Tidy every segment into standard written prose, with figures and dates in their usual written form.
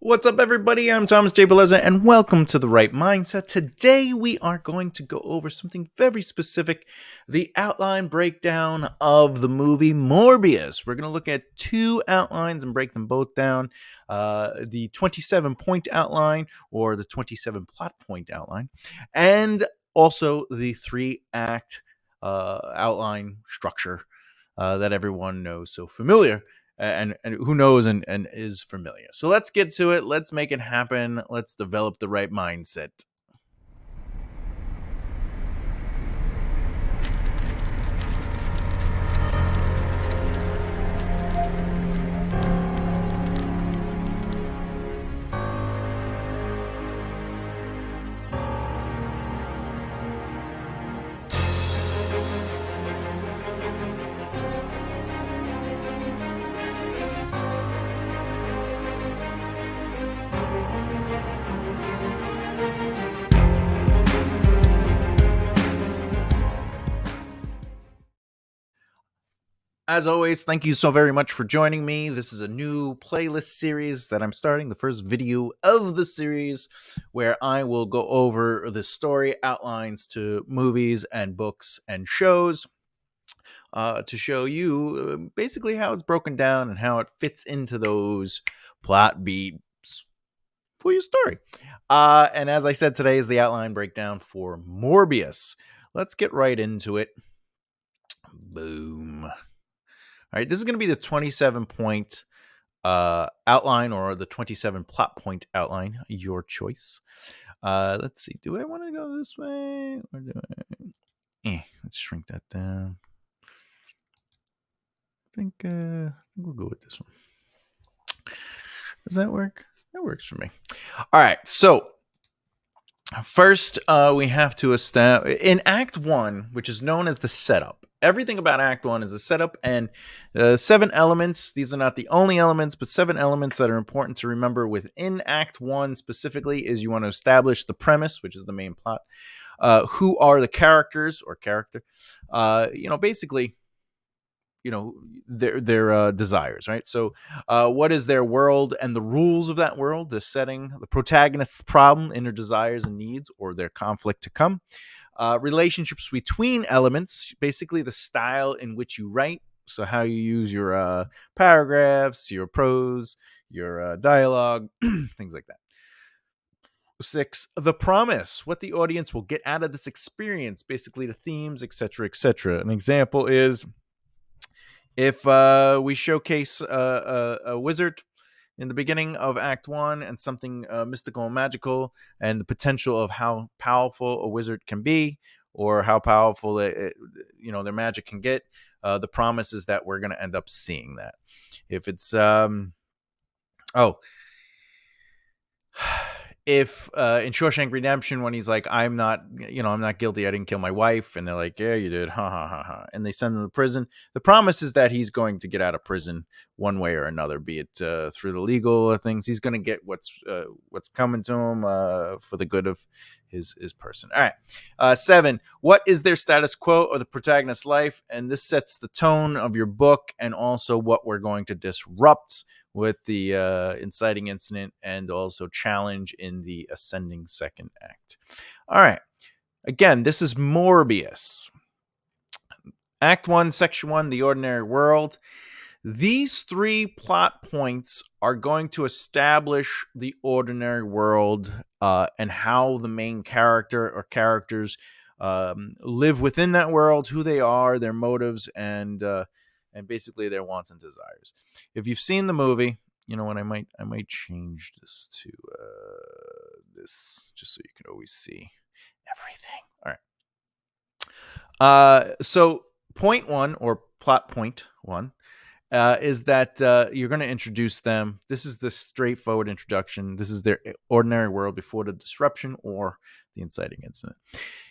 What's up, everybody? I'm Thomas J. Bellezza, and welcome to The Right Mindset. Today, we are going to go over something very specific, the outline breakdown of the movie Morbius. We're going to look at two outlines and break them both down. The 27-point outline, or the 27 plot point outline, and also the three-act outline structure that everyone knows so familiar. And who knows and is familiar. So let's get to it. Let's make it happen. Let's develop the right mindset. As always, thank you so very much for joining me. This is a new playlist series that I'm starting, the first video of the series, where I will go over the story outlines to movies and books and shows to show you basically how it's broken down and how it fits into those plot beats for your story. And as I said, today is the outline breakdown for Morbius. Let's get right into it. Boom. All right, this is going to be the 27-point outline, or the 27 plot point outline, your choice. Let's see. Do I want to go this way, or do I? Let's shrink that down. I think we'll go with this one. Does that work? That works for me. All right, so first, we have to establish in Act 1, which is known as the setup. Everything about Act 1 is the setup, and 7 elements. These are not the only elements, but 7 elements that are important to remember within Act 1 specifically is you want to establish the premise, which is the main plot. Who are the characters or character? Basically, their desires, right? So what is their world and the rules of that world, the setting, the protagonist's problem, inner desires and needs, or their conflict to come. Relationships between elements, basically the style in which you write, so how you use your paragraphs, your prose, your dialogue, things like that. 6, the promise, what the audience will get out of this experience, basically the themes, etc., etc. An example is if we showcase a wizard in the beginning of Act 1 and something mystical and magical, and the potential of how powerful a wizard can be, or how powerful their magic can get. The promise is that we're going to end up seeing that. If it's if in Shawshank Redemption, when he's like, I'm not guilty, I didn't kill my wife, and they're like, yeah, you did, ha ha ha ha, and they send him to prison. The promise is that he's going to get out of prison one way or another, be it through the legal things. He's going to get what's coming to him for the good of his person. All right. 7, what is their status quo or the protagonist's life? And this sets the tone of your book, and also what we're going to disrupt with the inciting incident, and also challenge in the ascending second act. All right. Again, this is Morbius. Act 1, Section 1, The Ordinary World. These 3 plot points are going to establish the ordinary world and how the main character or characters live within that world, who they are, their motives, and basically their wants and desires. If you've seen the movie, you know what, I might change this to this, just so you can always see everything. All right. So point 1, or plot point 1, is that you're going to introduce them. This is the straightforward introduction. This is their ordinary world before the disruption or the inciting incident.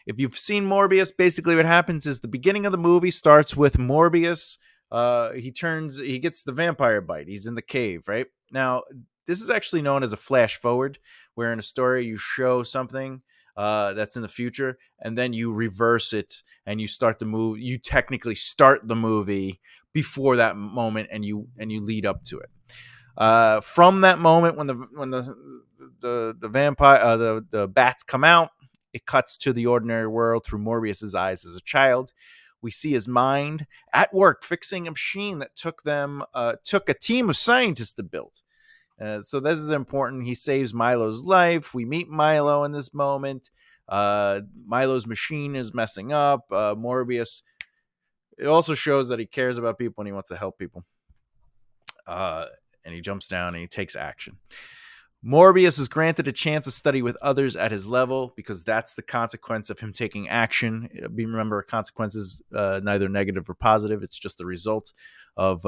If you've seen Morbius, basically what happens is the beginning of the movie starts with Morbius. He gets the vampire bite. He's in the cave, right? Now, this is actually known as a flash forward, where in a story you show something that's in the future, and then you reverse it and you start the movie. You technically start the movie before that moment, and you lead up to it. From that moment when the vampire the bats come out, it cuts to the ordinary world through Morbius's eyes as a child. We see his mind at work fixing a machine that took a team of scientists to build. So this is important. He saves Milo's life. We meet Milo in this moment. Milo's machine is messing up. Morbius. It also shows that he cares about people and he wants to help people. And he jumps down and he takes action. Morbius is granted a chance to study with others at his level because that's the consequence of him taking action. Remember, consequences neither negative or positive. It's just the result of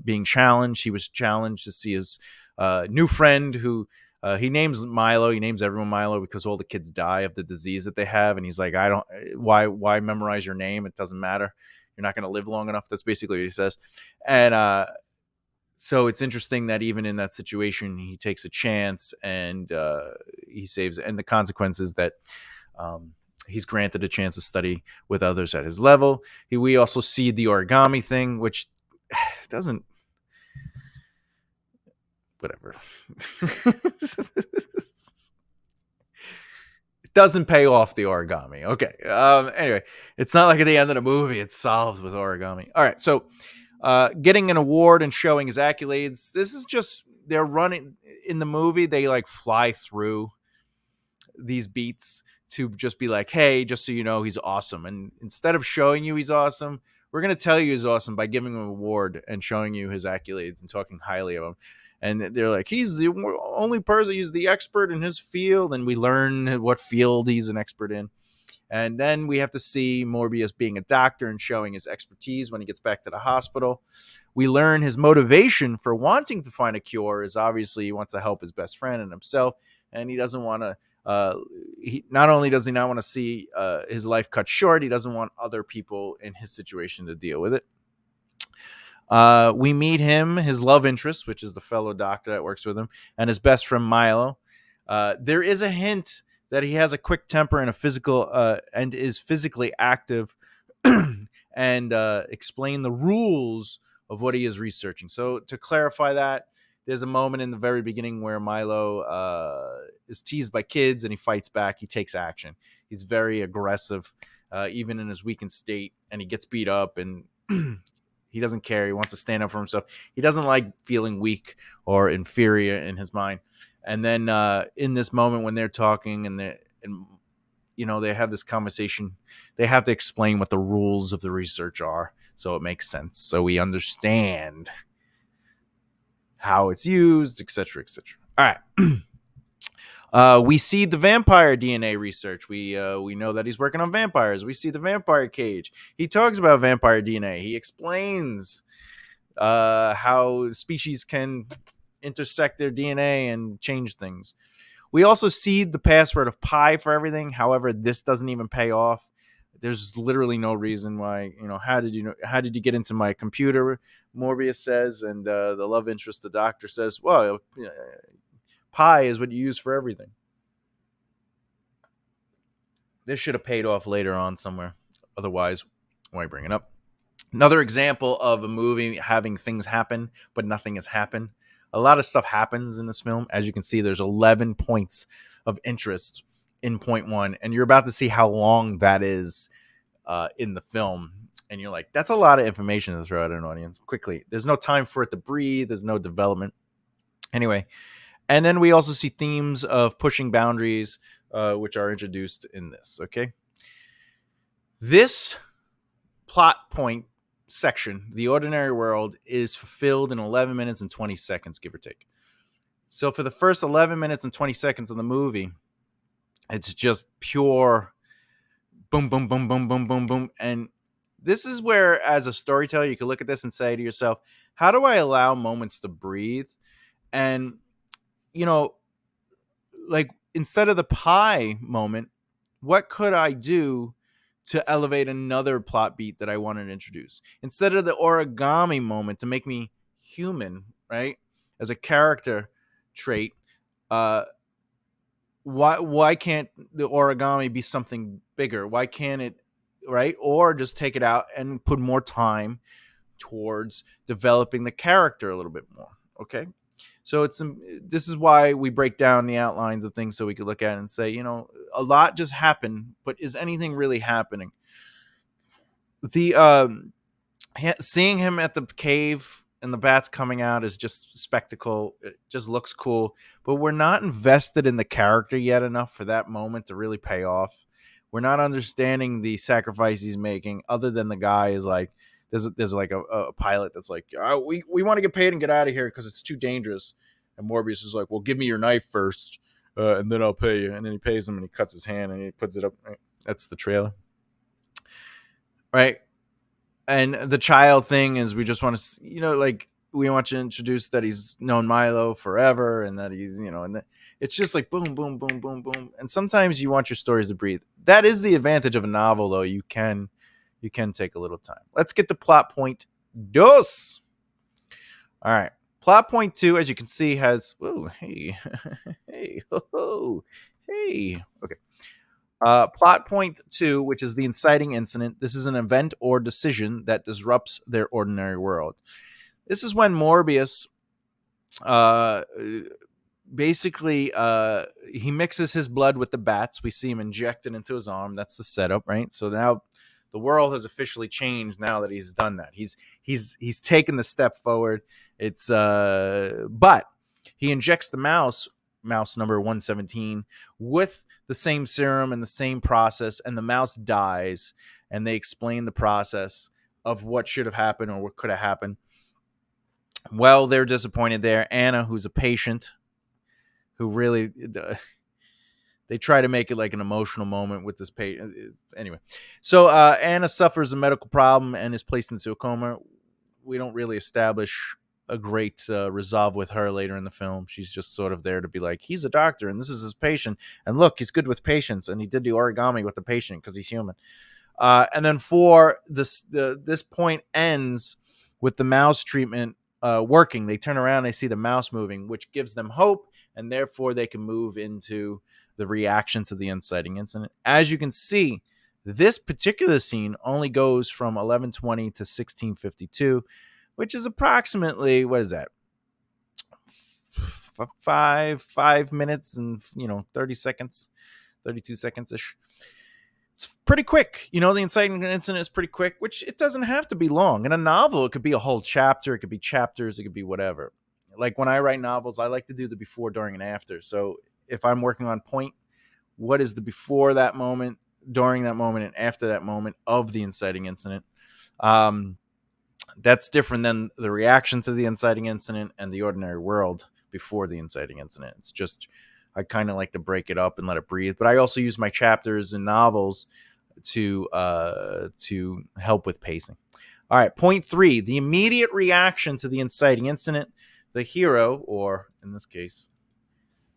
being challenged. He was challenged to see his new friend who he names Milo. He names everyone Milo because all the kids die of the disease that they have. And he's like, I don't, why memorize your name? It doesn't matter. You're not going to live long enough. That's basically what he says. And so it's interesting that even in that situation, he takes a chance and he saves. And the consequence is that he's granted a chance to study with others at his level. We also see the origami thing, which doesn't. Whatever. It doesn't pay off the origami. Okay. Anyway, it's not like at the end of the movie, it's solved with origami. All right. So getting an award and showing his accolades. This is just, they're running in the movie. They like fly through these beats to just be like, hey, just so you know, he's awesome. And instead of showing you he's awesome, we're going to tell you he's awesome by giving him an award and showing you his accolades and talking highly of him. And they're like, he's the only person, he's the expert in his field. And we learn what field he's an expert in. And then we have to see Morbius being a doctor and showing his expertise when he gets back to the hospital. We learn his motivation for wanting to find a cure is obviously he wants to help his best friend and himself. And he doesn't want to, he not only does he not want to see his life cut short, he doesn't want other people in his situation to deal with it. We meet him, his love interest, which is the fellow doctor that works with him, and his best friend Milo. There is a hint that he has a quick temper and a physical and is physically active, and explain the rules of what he is researching. So to clarify that, there's a moment in the very beginning where Milo is teased by kids and he fights back. He takes action. He's very aggressive, even in his weakened state, and he gets beat up and he doesn't care. He wants to stand up for himself. He doesn't like feeling weak or inferior in his mind. And then in this moment when they're talking and they have this conversation, they have to explain what the rules of the research are so it makes sense. So we understand how it's used, etc., etc. All right. We see the vampire DNA research. We know that he's working on vampires. We see the vampire cage. He talks about vampire DNA. He explains how species can intersect their DNA and change things. We also see the password of pi for everything. However, this doesn't even pay off. There's literally no reason why. How did you get into my computer? Morbius says, and the love interest, the doctor says, well, pi is what you use for everything. This should have paid off later on somewhere. Otherwise, why bring it up? Another example of a movie having things happen, but nothing has happened. A lot of stuff happens in this film. As you can see, there's 11 points of interest in point one, and you're about to see how long that is in the film. And you're like, that's a lot of information to throw at an audience quickly. There's no time for it to breathe. There's no development. Anyway, and then we also see themes of pushing boundaries, which are introduced in this. Okay. This plot point section, the ordinary world, is fulfilled in 11 minutes and 20 seconds, give or take. So for the first 11 minutes and 20 seconds of the movie, it's just pure boom, boom, boom, boom, boom, boom, boom. And this is where, as a storyteller, you can look at this and say to yourself, how do I allow moments to breathe? And, like, instead of the pie moment, what could I do to elevate another plot beat that I wanted to introduce? Instead of the origami moment to make me human, right? As a character trait, why can't the origami be something bigger? Why can't it, right? Or just take it out and put more time towards developing the character a little bit more, okay? So this is why we break down the outlines of things so we could look at it and say, a lot just happened, but is anything really happening? The seeing him at the cave and the bats coming out is just spectacle. It just looks cool, but we're not invested in the character yet enough for that moment to really pay off. We're not understanding the sacrifice he's making, other than the guy is like, there's like a pilot that's like, we want to get paid and get out of here because it's too dangerous. And Morbius is like, well, give me your knife first, and then I'll pay you. And then he pays him and he cuts his hand and he puts it up. Right? That's the trailer, right? And the child thing is we just want to, like, we want to introduce that he's known Milo forever and that he's, and it's just like boom, boom, boom, boom, boom. And sometimes you want your stories to breathe. That is the advantage of a novel, though. You can take a little time. Let's get to plot point dos. All right. Plot point 2, as you can see, has, oh, hey, hey, ho, hey. Okay. Plot point 2, which is the inciting incident. This is an event or decision that disrupts their ordinary world. This is when Morbius uh, basically he mixes his blood with the bats. We see him injected into his arm. That's the setup, right? So now the world has officially changed now that he's done that. He's taken the step forward. It's but he injects the mouse number 117 with the same serum and the same process, and the mouse dies, and they explain the process of what should have happened or what could have happened. Well, they're disappointed there. Anna, who's a patient, who really they try to make it like an emotional moment with this patient. Anyway, so Anna suffers a medical problem and is placed into a coma. We don't really establish a great resolve with her later in the film. She's just sort of there to be like, he's a doctor and this is his patient, and look, he's good with patients, and he did the origami with the patient because he's human. And then for this point ends with the mouse treatment working. They turn around, they see the mouse moving, which gives them hope, and therefore they can move into the reaction to the inciting incident. As you can see, this particular scene only goes from 11:20 to 16:52, which is approximately, what is that? 5 minutes and 30 seconds, 32 seconds ish. It's pretty quick. The inciting incident is pretty quick, which it doesn't have to be long. In a novel, it could be a whole chapter, it could be chapters, it could be whatever. Like when I write novels, I like to do the before, during, and after. So if I'm working on point, what is the before that moment, during that moment, and after that moment of the inciting incident? That's different than the reaction to the inciting incident and the ordinary world before the inciting incident. It's just, I kind of like to break it up and let it breathe. But I also use my chapters in novels to help with pacing. All right, point 3, the immediate reaction to the inciting incident. The hero, or in this case,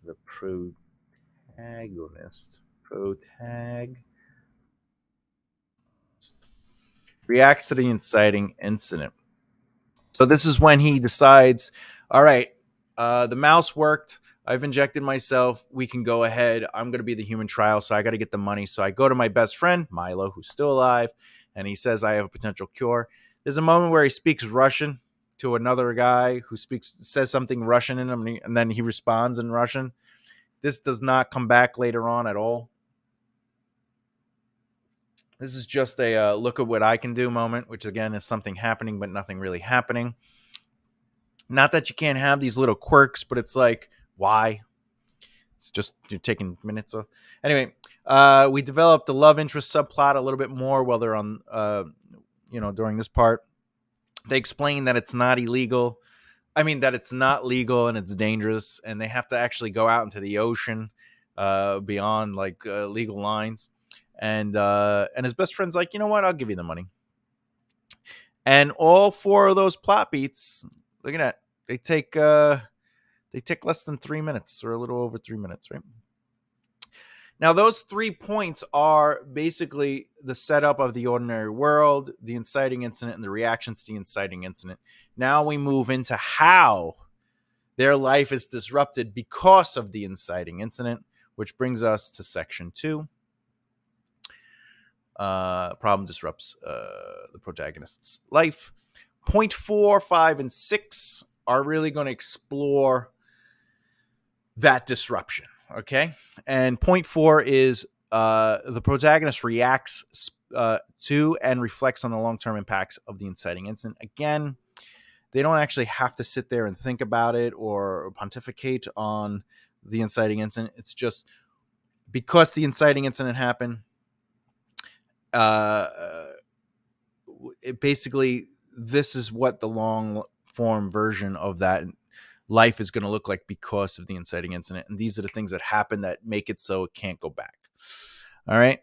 the protagonist, reacts to the inciting incident. So this is when he decides, all right, the mouse worked. I've injected myself. We can go ahead. I'm going to be the human trial, so I got to get the money. So I go to my best friend, Milo, who's still alive, and he says I have a potential cure. There's a moment where he speaks Russian to another guy who says something Russian in him, and then he responds in Russian. This does not come back later on at all. This is just a look at what I can do moment, which again is something happening, but nothing really happening. Not that you can't have these little quirks, but it's like, why? It's just you're taking minutes off. Anyway, we developed the love interest subplot a little bit more while they're on, during this part. They explain that it's not illegal. That it's not legal and it's dangerous, and they have to actually go out into the ocean beyond like legal lines. And his best friend's like, you know what? I'll give you the money. And all 4 of those plot beats, look at that. They take less than 3 minutes, or a little over 3 minutes, right? Now, those 3 points are basically the setup of the ordinary world, the inciting incident, and the reaction to the inciting incident. Now we move into how their life is disrupted because of the inciting incident, which brings us to section 2. Problem disrupts the protagonist's life. Point 4, 5, and 6 are really going to explore that disruption. Okay. And point 4 is the protagonist reacts to and reflects on the long-term impacts of the inciting incident. Again, they don't actually have to sit there and think about it or pontificate on the inciting incident. It's just because the inciting incident happened, uh, it basically, this is what the long form version of that life is going to look like because of the inciting incident. And these are the things that happen that make it so it can't go back. All right.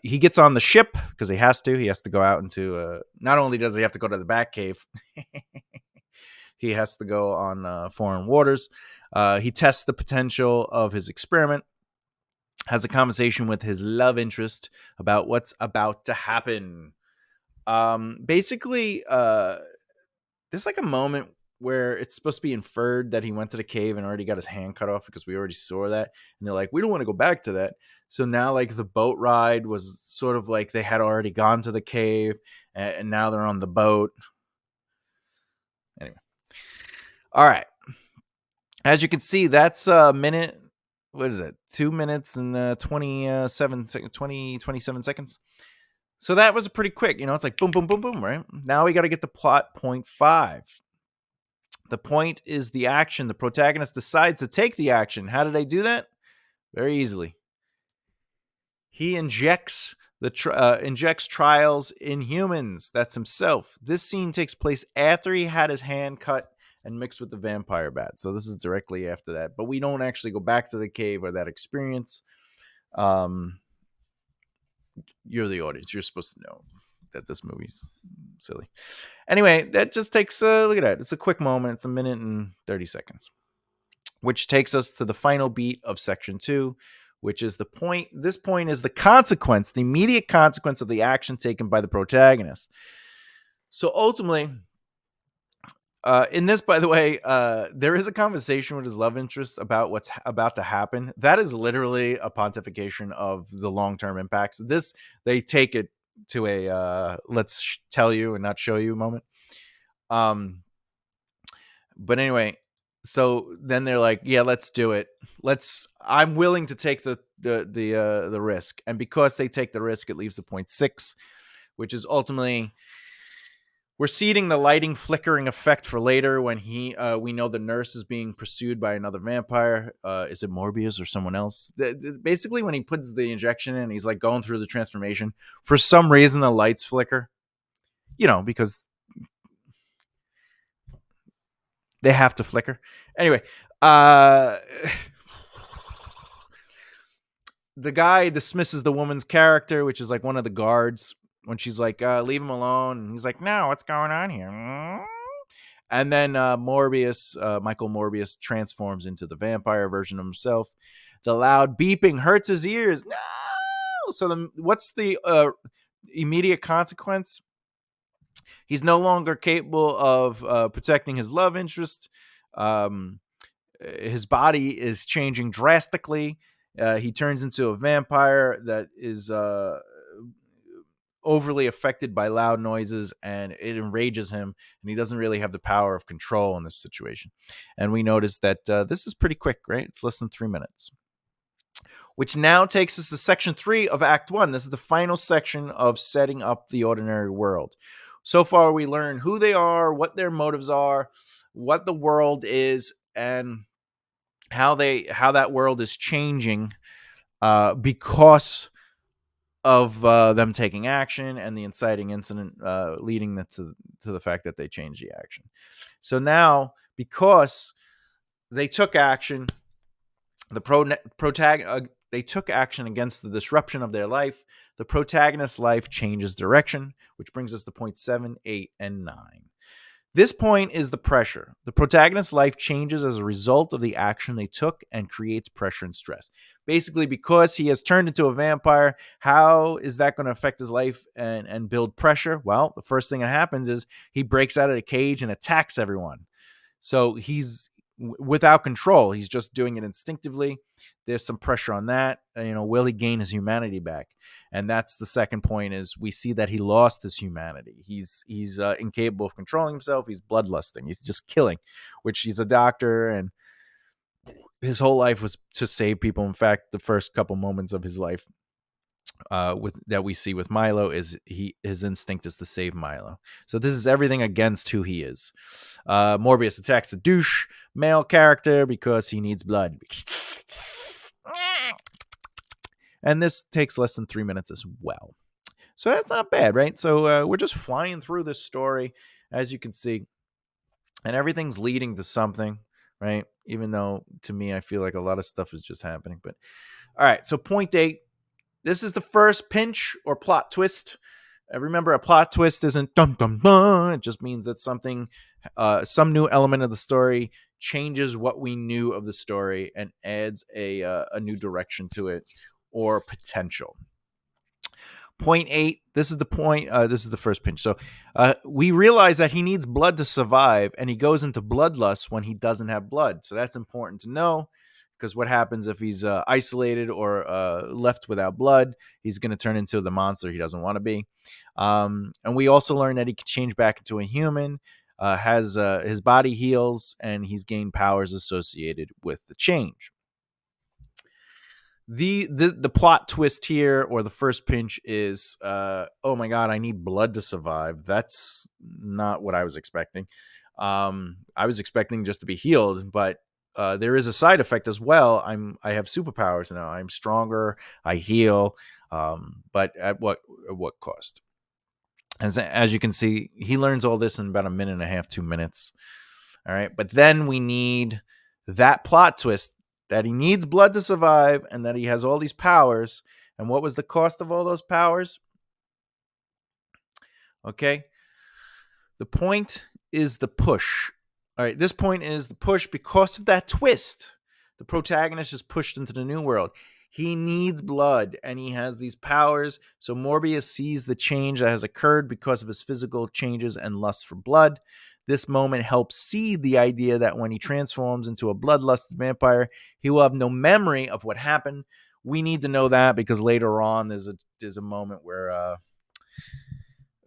He gets on the ship because he has to. He has to go out into, not only does he have to go to the Batcave, he has to go on foreign waters. He tests the potential of his experiment, has a conversation with his love interest about what's about to happen. Basically, there's like a moment where it's supposed to be inferred that he went to the cave and already got his hand cut off because we already saw that. And they're like, we don't want to go back to that. So now, like, the boat ride was sort of like they had already gone to the cave and now they're on the boat. Anyway. All right. As you can see, that's a minute. What is it? 2 minutes and 27 seconds. So that was pretty quick. It's like boom, boom, boom, boom, right? Now we got to get to plot point 5. The point is the action. The protagonist decides to take the action. How did they do that? Very easily. He injects trials in humans. That's himself. This scene takes place after he had his hand cut and mixed with the vampire bat. So this is directly after that. But we don't actually go back to the cave or that experience. You're the audience. You're supposed to know that this movie's silly. Anyway, that just takes look at that. It's a quick moment. It's a minute and 30 seconds, which takes us to the final beat of section 2, which is the point. This point is the consequence, the immediate consequence of the action taken by the protagonist. So ultimately, in this, by the way, there is a conversation with his love interest about what's about to happen. That is literally a pontification of the long-term impacts. This, they take it to a let's tell you and not show you moment. But anyway, so then they're like, yeah, let's do it. I'm willing to take the risk. And because they take the risk, it leaves the point 6, which is ultimately, we're seeding the lighting flickering effect for later when we know the nurse is being pursued by another vampire. Is it Morbius or someone else? Basically, when he puts the injection in, he's like going through the transformation. For some reason, the lights flicker. Because they have to flicker. Anyway, the guy dismisses the woman's character, which is like one of the guards, when she's like, leave him alone. And he's like, no, what's going on here? And then Michael Morbius transforms into the vampire version of himself. The loud beeping hurts his ears. No! So what's the immediate consequence? He's no longer capable of protecting his love interest. His body is changing drastically. He turns into a vampire that is overly affected by loud noises, and it enrages him, and he doesn't really have the power of control in this situation. And we notice that this is pretty quick, right? It's less than 3 minutes. Which now takes us to section 3 of Act 1. This is the final section of setting up the ordinary world. So far, we learn who they are, what their motives are, what the world is, and how that world is changing because of them taking action and the inciting incident leading to the fact that they changed the action. So now, because they took action, they took action against the disruption of their life, the protagonist's life changes direction, which brings us to point 7, 8, and 9. This point is the pressure. The protagonist's life changes as a result of the action they took and creates pressure and stress. Basically, because he has turned into a vampire, how is that going to affect his life and build pressure? Well, the first thing that happens is he breaks out of the cage and attacks everyone. So he's without control. He's just doing it instinctively. There's some pressure on that. Will he gain his humanity back? And that's the second point, is we see that he lost his humanity. He's incapable of controlling himself. He's bloodlusting. He's just killing, which he's a doctor, and his whole life was to save people. In fact, the first couple moments of his life with that we see with Milo is his instinct is to save Milo. So this is everything against who he is. Morbius attacks the douche male character because he needs blood. And this takes less than 3 minutes as well. So that's not bad, right? So we're just flying through this story, as you can see, and everything's leading to something, right? Even though to me, I feel like a lot of stuff is just happening. But all right, so point 8. This is the first pinch or plot twist. Remember, a plot twist isn't dum dum dum. It just means that something, some new element of the story changes what we knew of the story and adds a new direction to it or potential. Point 8. This is the point. This is the first pinch. So we realize that he needs blood to survive, and he goes into bloodlust when he doesn't have blood. So that's important to know. Because what happens if he's isolated or left without blood? He's going to turn into the monster he doesn't want to be. And we also learn that he can change back into a human, has his body heals, and he's gained powers associated with the change. The plot twist here, or the first pinch, is oh my god, I need blood to survive. That's not what I was expecting. I was expecting just to be healed, but there is a side effect as well. I have superpowers now. I'm stronger. I heal, but at what cost? As you can see, he learns all this in about a minute and a half, 2 minutes. All right, but then we need that plot twist that he needs blood to survive and that he has all these powers. And what was the cost of all those powers? Okay, the point is the push. All right, this point is the push because of that twist. The protagonist is pushed into the new world. He needs blood, and he has these powers. So Morbius sees the change that has occurred because of his physical changes and lust for blood. This moment helps seed the idea that when he transforms into a bloodlusted vampire, he will have no memory of what happened. We need to know that because later on there's a moment where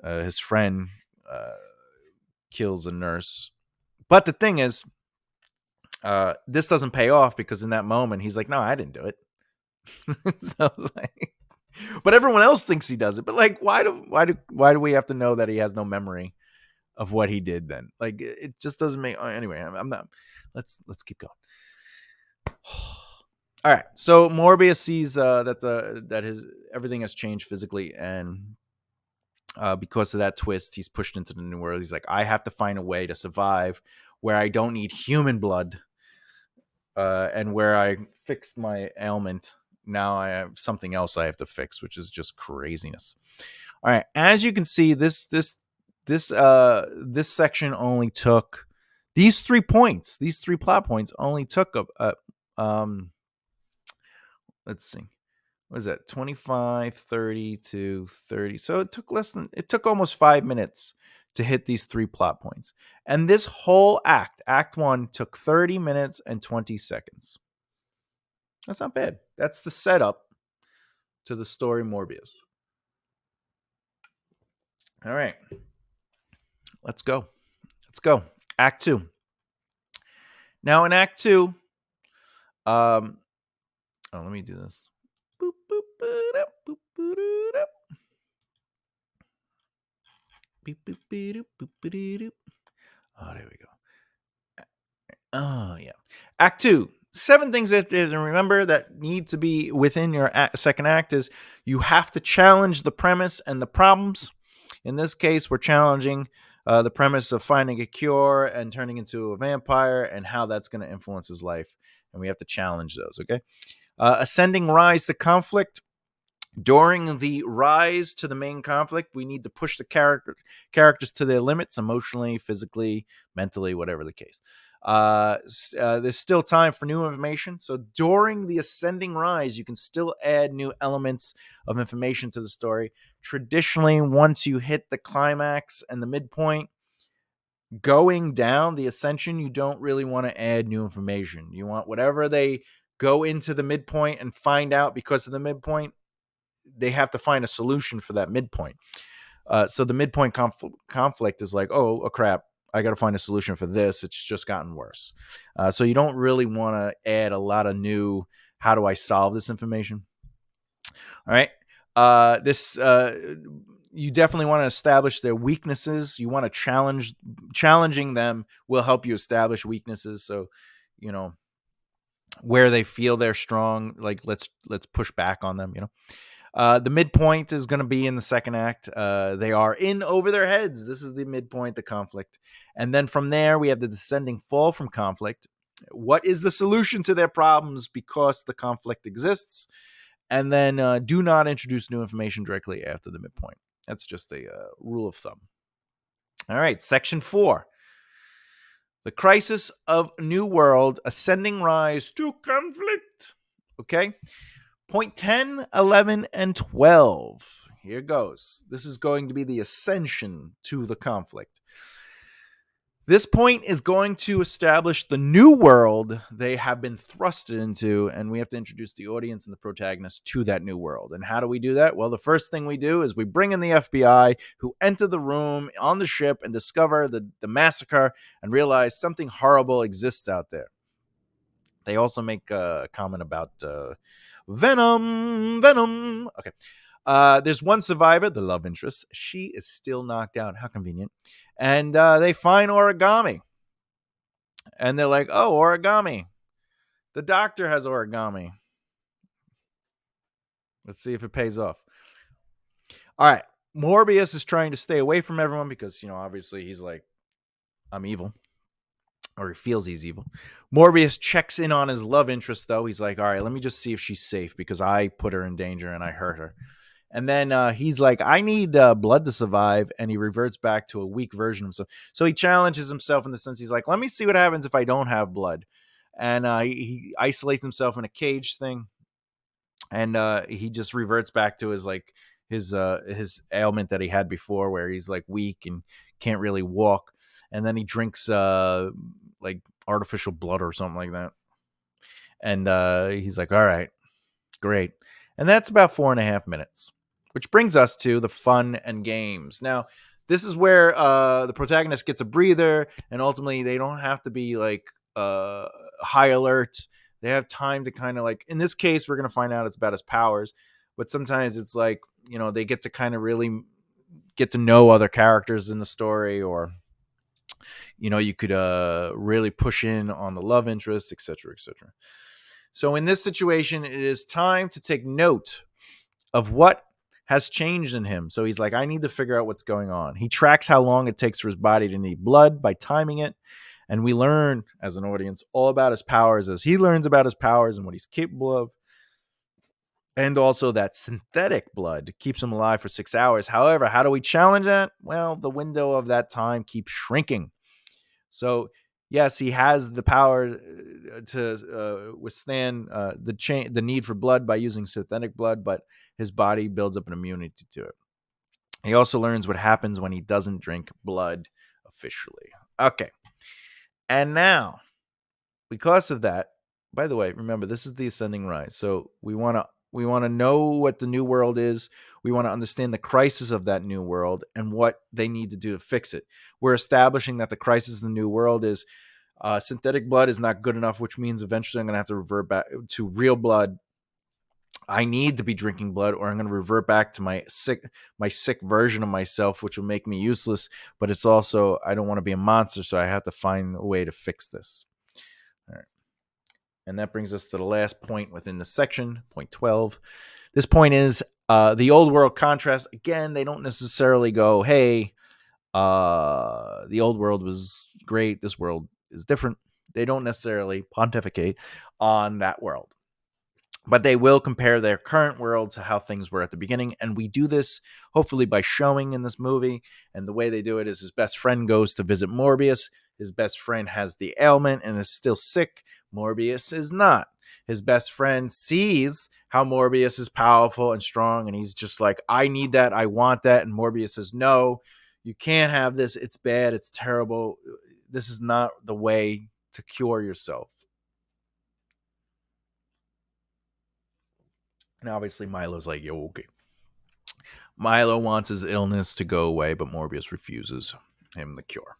his friend kills a nurse. But the thing is, this doesn't pay off because in that moment he's like, "No, I didn't do it." So, but everyone else thinks he does it. But like, why do we have to know that he has no memory of what he did? Then, like, it just doesn't make. Anyway, I'm not. Let's keep going. All right. So Morbius sees that his everything has changed physically, and because of that twist, he's pushed into the new world. He's like, I have to find a way to survive where I don't need human blood, and where I fixed my ailment. Now I have something else I have to fix, which is just craziness. All right, as you can see, this section only took these 3 points. These 3 plot points only took let's see. What is that? 25, 30 to 30. So it took almost 5 minutes to hit these 3 plot points. And this whole act 1, took 30 minutes and 20 seconds. That's not bad. That's the setup to the story Morbius. All right. Let's go. Act 2. Now in Act 2, let me do this. Boop, boop, boop, boop, boop, boop. Beep, boop, boop, boop, boop, boop. Oh, there we go. Oh, yeah. Act 2. 7 things that remember that need to be within your second act is you have to challenge the premise and the problems. In this case, we're challenging the premise of finding a cure and turning into a vampire and how that's going to influence his life. And we have to challenge those, okay? Ascending rise to conflict. During the rise to the main conflict, we need to push the characters to their limits, emotionally, physically, mentally, whatever the case. There's still time for new information. So during the ascending rise, you can still add new elements of information to the story. Traditionally, once you hit the climax and the midpoint, going down the ascension, you don't really want to add new information. You want whatever they go into the midpoint and find out because of the midpoint, they have to find a solution for that midpoint. So the midpoint conflict is like, oh crap, I got to find a solution for this. It's just gotten worse. So you don't really want to add a lot of new, how do I solve this information? All right. This you definitely want to establish their weaknesses. You want to challenging them will help you establish weaknesses. So, you know, where they feel they're strong, like let's push back on them, you know. The midpoint is going to be in the second act. They are in over their heads. This is the midpoint, the conflict. And then from there, we have the descending fall from conflict. What is the solution to their problems because the conflict exists? And then do not introduce new information directly after the midpoint. That's just a rule of thumb. All right, section 4. The crisis of New World, ascending rise to conflict. Okay. Point 10, 11, and 12. Here goes. This is going to be the ascension to the conflict. This point is going to establish the new world they have been thrusted into, and we have to introduce the audience and the protagonist to that new world. And how do we do that? Well, the first thing we do is we bring in the FBI, who enter the room on the ship and discover the massacre and realize something horrible exists out there. They also make a comment about Venom. Okay. There's one survivor, the love interest. She is still knocked out. How convenient. And they find origami. And they're like, oh, origami. The doctor has origami. Let's see if it pays off. All right. Morbius is trying to stay away from everyone because, you know, obviously he's like, I'm evil. Or he feels he's evil. Morbius checks in on his love interest, though. He's like, all right, let me just see if she's safe because I put her in danger and I hurt her. And then he's like, I need blood to survive. And he reverts back to a weak version of himself. So he challenges himself in the sense he's like, let me see what happens if I don't have blood. And he isolates himself in a cage thing. And he just reverts back to his like his ailment that he had before, where he's like weak and can't really walk. And then he drinks like artificial blood or something like that. And he's like, all right, great. And that's about 4.5 minutes, which brings us to the fun and games. Now, this is where the protagonist gets a breather, and ultimately they don't have to be like high alert. They have time to kind of like, in this case, we're going to find out it's about his powers, but sometimes it's like, you know, they get to kind of really get to know other characters in the story, or, you know, you could really push in on the love interest, etc., etc. So in this situation, it is time to take note of what has changed in him. So he's like, I need to figure out what's going on. He tracks how long it takes for his body to need blood by timing it. And we learn as an audience all about his powers as he learns about his powers and what he's capable of. And also that synthetic blood keeps him alive for 6 hours. However, how do we challenge that? Well, the window of that time keeps shrinking. So yes, he has the power to withstand the need for blood by using synthetic blood, but his body builds up an immunity to it. He also learns what happens when he doesn't drink blood officially. Okay. And now, because of that, by the way, remember, this is the ascending rise. So we want to know what the new world is. We want to understand the crisis of that new world and what they need to do to fix it. We're establishing that the crisis of the new world is synthetic blood is not good enough, which means eventually I'm going to have to revert back to real blood. I need to be drinking blood, or I'm going to revert back to my sick version of myself, which will make me useless. But it's also, I don't want to be a monster, so I have to find a way to fix this. All right. And that brings us to the last point within the section, point 12. This point is the old world contrast. Again, they don't necessarily go, hey, the old world was great. This world is different. They don't necessarily pontificate on that world, but they will compare their current world to how things were at the beginning. And we do this hopefully by showing in this movie. And the way they do it is his best friend goes to visit Morbius. His best friend has the ailment and is still sick. Morbius is not. His best friend sees how Morbius is powerful and strong, and he's just like, I need that. I want that. And Morbius says, no, you can't have this. It's bad. It's terrible. This is not the way to cure yourself. And obviously Milo's like, yo, okay. Milo wants his illness to go away, but Morbius refuses him the cure.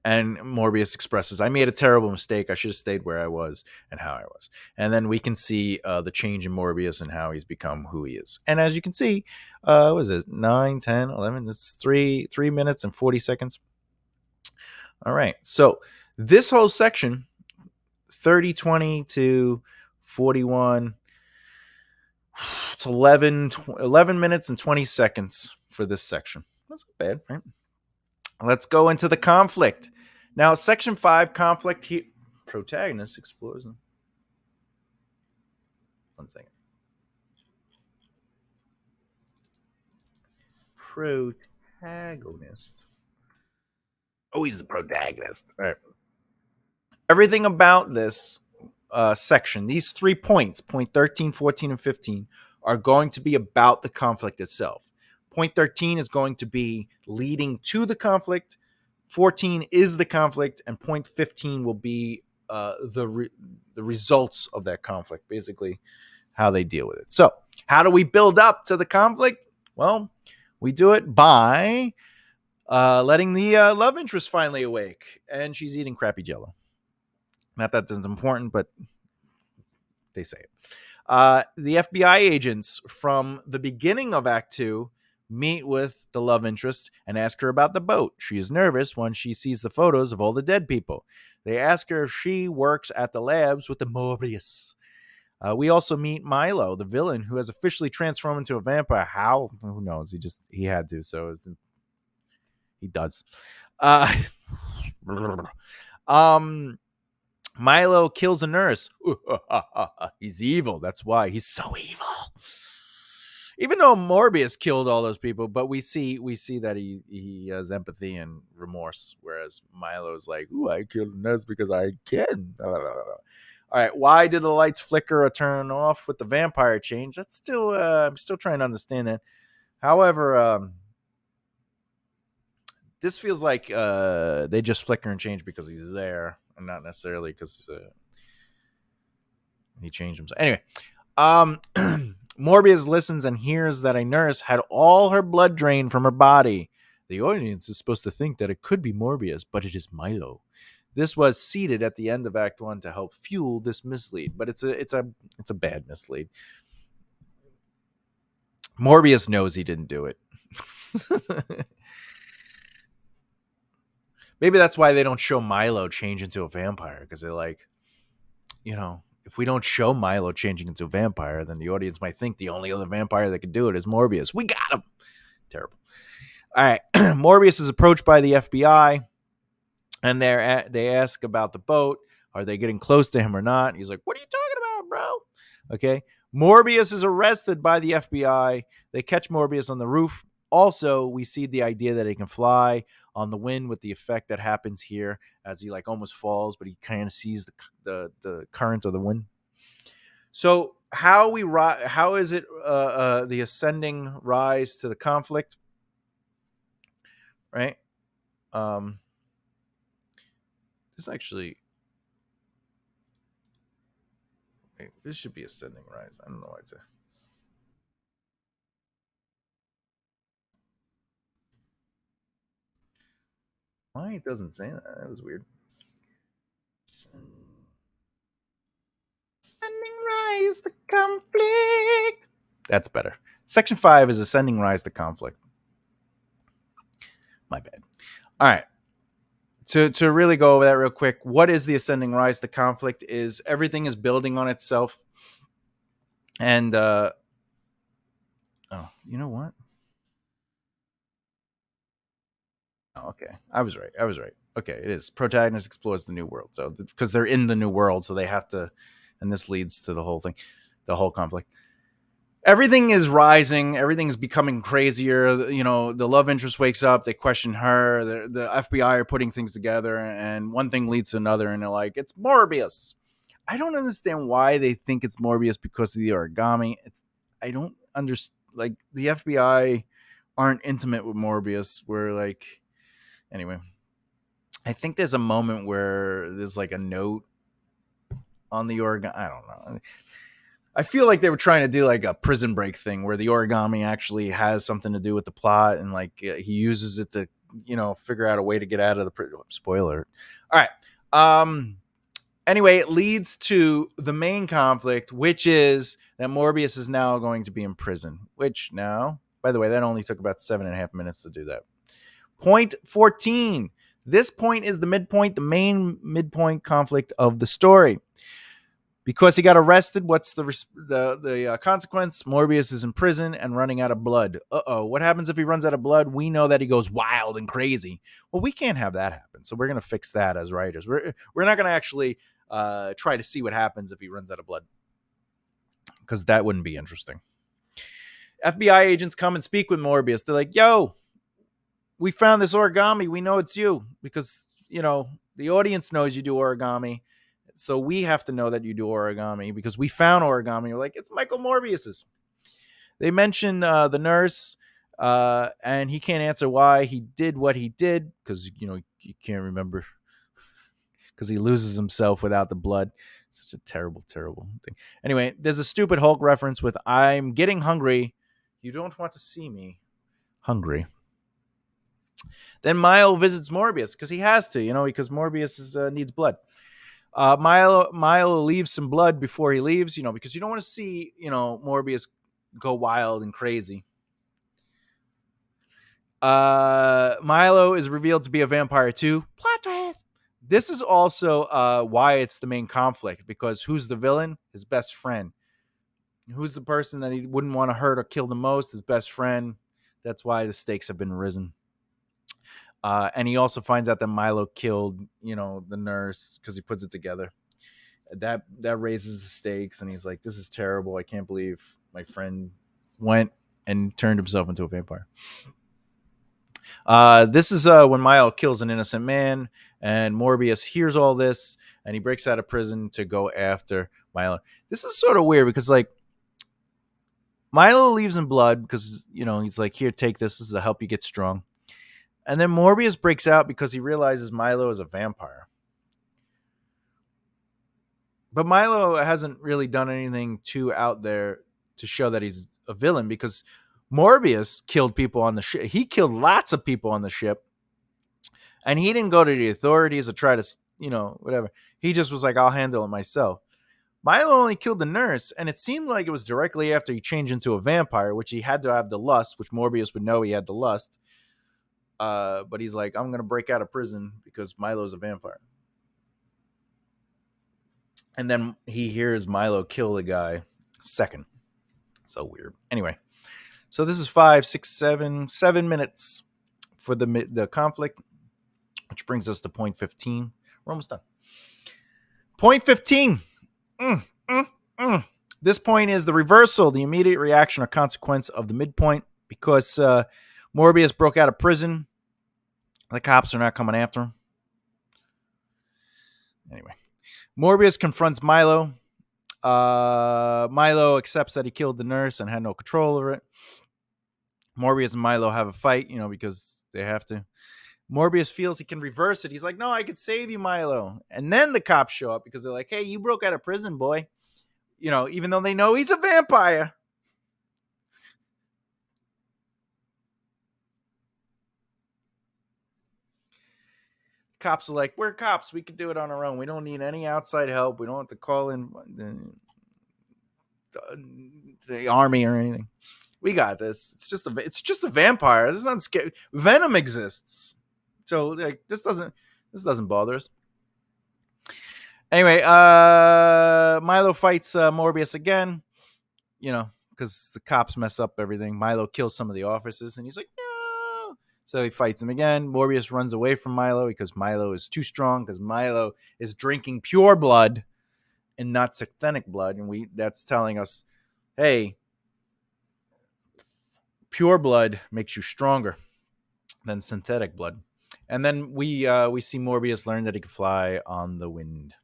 And Morbius expresses, I made a terrible mistake. I should have stayed where I was and how I was. And then we can see the change in Morbius and how he's become who he is. And as you can see, what is it? 9, 10, 11. It's 3 minutes and 40 seconds. All right. So this whole section, 30, 20 to 41, it's 11 minutes and 20 seconds for this section. That's not bad, right? Let's go into the conflict. Now, section 5, conflict. Protagonist explores. One thing. Protagonist. Oh, he's the protagonist. All right. Everything about this section, these 3 points, point 13, 14, and 15, are going to be about the conflict itself. Point 13 is going to be leading to the conflict. 14 is the conflict, and point 15 will be the results of that conflict, basically how they deal with it. So how do we build up to the conflict? Well, we do it by letting the love interest finally awake, and she's eating crappy jello. Not that that's important, but they say it. The FBI agents from the beginning of Act 2 meet with the love interest and ask her about the boat. She is nervous when she sees the photos of all the dead people. They ask her if she works at the labs with the Morbius. We also meet Milo, the villain, who has officially transformed into a vampire. How? Who knows? He had to, so he does. Milo kills a nurse. He's evil. That's why he's so evil. Even though Morbius killed all those people, but we see that he has empathy and remorse, whereas Milo's like, "Ooh, I killed a nurse because I can." All right, why did the lights flicker or turn off with the vampire change? That's still I'm still trying to understand that. However, this feels like they just flicker and change because he's there, and not necessarily because he changed himself. Anyway, Morbius listens and hears that a nurse had all her blood drained from her body. The audience is supposed to think that it could be Morbius, but it is Milo. This was seeded at the end of Act 1 to help fuel this mislead, but it's a bad mislead. Morbius knows he didn't do it. Maybe that's why they don't show Milo change into a vampire, because they're like, if we don't show Milo changing into a vampire, then the audience might think the only other vampire that can do it is Morbius. We got him. Terrible. All right. Morbius is approached by the FBI, and they ask about the boat. Are they getting close to him or not? He's like, what are you talking about, bro? Okay. Morbius is arrested by the FBI. They catch Morbius on the roof. Also, we see the idea that he can fly on the wind with the effect that happens here as he almost falls, but he kind of sees the current of the wind. So how is it the ascending rise to the conflict, right? This actually, this should be ascending rise. I don't know why it's why it doesn't say that. That was weird. Ascending rise to conflict. That's better. Section 5 is ascending rise to conflict. My bad. All right. To really go over that real quick, what is the ascending rise to conflict? Is everything is building on itself. And you know what? Oh, okay. I was right. Okay, it is. Protagonist explores the new world. So because they're in the new world, so they have to, and this leads to the whole thing, the whole conflict. Everything is rising. Everything's becoming crazier. The love interest wakes up. They question her. The FBI are putting things together, and one thing leads to another, and they're like, it's Morbius. I don't understand why they think it's Morbius because of the origami. I don't understand. Like, the FBI aren't intimate with Morbius. Anyway, I think there's a moment where there's a note on the origami. I don't know. I feel like they were trying to do a Prison Break thing where the origami actually has something to do with the plot, and he uses it to figure out a way to get out of the prison. Spoiler. All right. Anyway, it leads to the main conflict, which is that Morbius is now going to be in prison. Which now, by the way, that only took about 7.5 minutes to do that. Point 14. This point is the midpoint, the main midpoint conflict of the story. Because he got arrested, what's the consequence? Morbius is in prison and running out of blood. What happens if he runs out of blood? We know that he goes wild and crazy. Well, we can't have that happen. So we're going to fix that as writers. We're not going to actually try to see what happens if he runs out of blood, because that wouldn't be interesting. FBI agents come and speak with Morbius. They're like, yo, we found this origami. We know it's you because, the audience knows you do origami. So we have to know that you do origami because we found origami. We're like, it's Michael Morbius's. They mention the nurse, and he can't answer why he did what he did because, you can't remember because he loses himself without the blood. Such a terrible, terrible thing. Anyway, there's a stupid Hulk reference with I'm getting hungry. You don't want to see me hungry. Then Milo visits Morbius because he has to, because Morbius needs blood. Milo leaves some blood before he leaves, because you don't want to see, Morbius go wild and crazy. Milo is revealed to be a vampire too. Plot twist. This is also why it's the main conflict, because who's the villain? His best friend. Who's the person that he wouldn't want to hurt or kill the most? His best friend. That's why the stakes have been risen. And he also finds out that Milo killed, the nurse because he puts it together. That raises the stakes, and he's like, this is terrible. I can't believe my friend went and turned himself into a vampire. This is when Milo kills an innocent man, and Morbius hears all this, and he breaks out of prison to go after Milo. This is sort of weird because, Milo leaves in blood because, he's like, here, take this. This is to help you get strong. And then Morbius breaks out because he realizes Milo is a vampire. But Milo hasn't really done anything too out there to show that he's a villain, because Morbius killed people on the ship. He killed lots of people on the ship. And he didn't go to the authorities or try to, whatever. He just was like, I'll handle it myself. Milo only killed the nurse, and it seemed like it was directly after he changed into a vampire, which he had to have the lust, which Morbius would know he had the lust. But he's like, I'm going to break out of prison because Milo's a vampire. And then he hears Milo kill the guy second. So weird. Anyway, so this is 7 minutes for the conflict, which brings us to point 15. We're almost done. Point 15. This point is the reversal, the immediate reaction or consequence of the midpoint, because Morbius broke out of prison. The cops are not coming after him. Anyway, Morbius confronts Milo. Milo accepts that he killed the nurse and had no control over it. Morbius and Milo have a fight, because they have to. Morbius feels he can reverse it. He's like, no, I can save you, Milo. And then the cops show up because they're like, hey, you broke out of prison, boy. Even though they know he's a vampire. Cops are like, we're cops. We can do it on our own. We don't need any outside help. We don't have to call in the army or anything. We got this. It's just a vampire. This is not scary. Venom exists. So this doesn't bother us. Anyway, Milo fights Morbius again, because the cops mess up everything. Milo kills some of the officers, and he's like, no. So he fights him again. Morbius runs away from Milo because Milo is too strong, because Milo is drinking pure blood and not synthetic blood. And that's telling us, hey, pure blood makes you stronger than synthetic blood. And then we see Morbius learn that he can fly on the wind.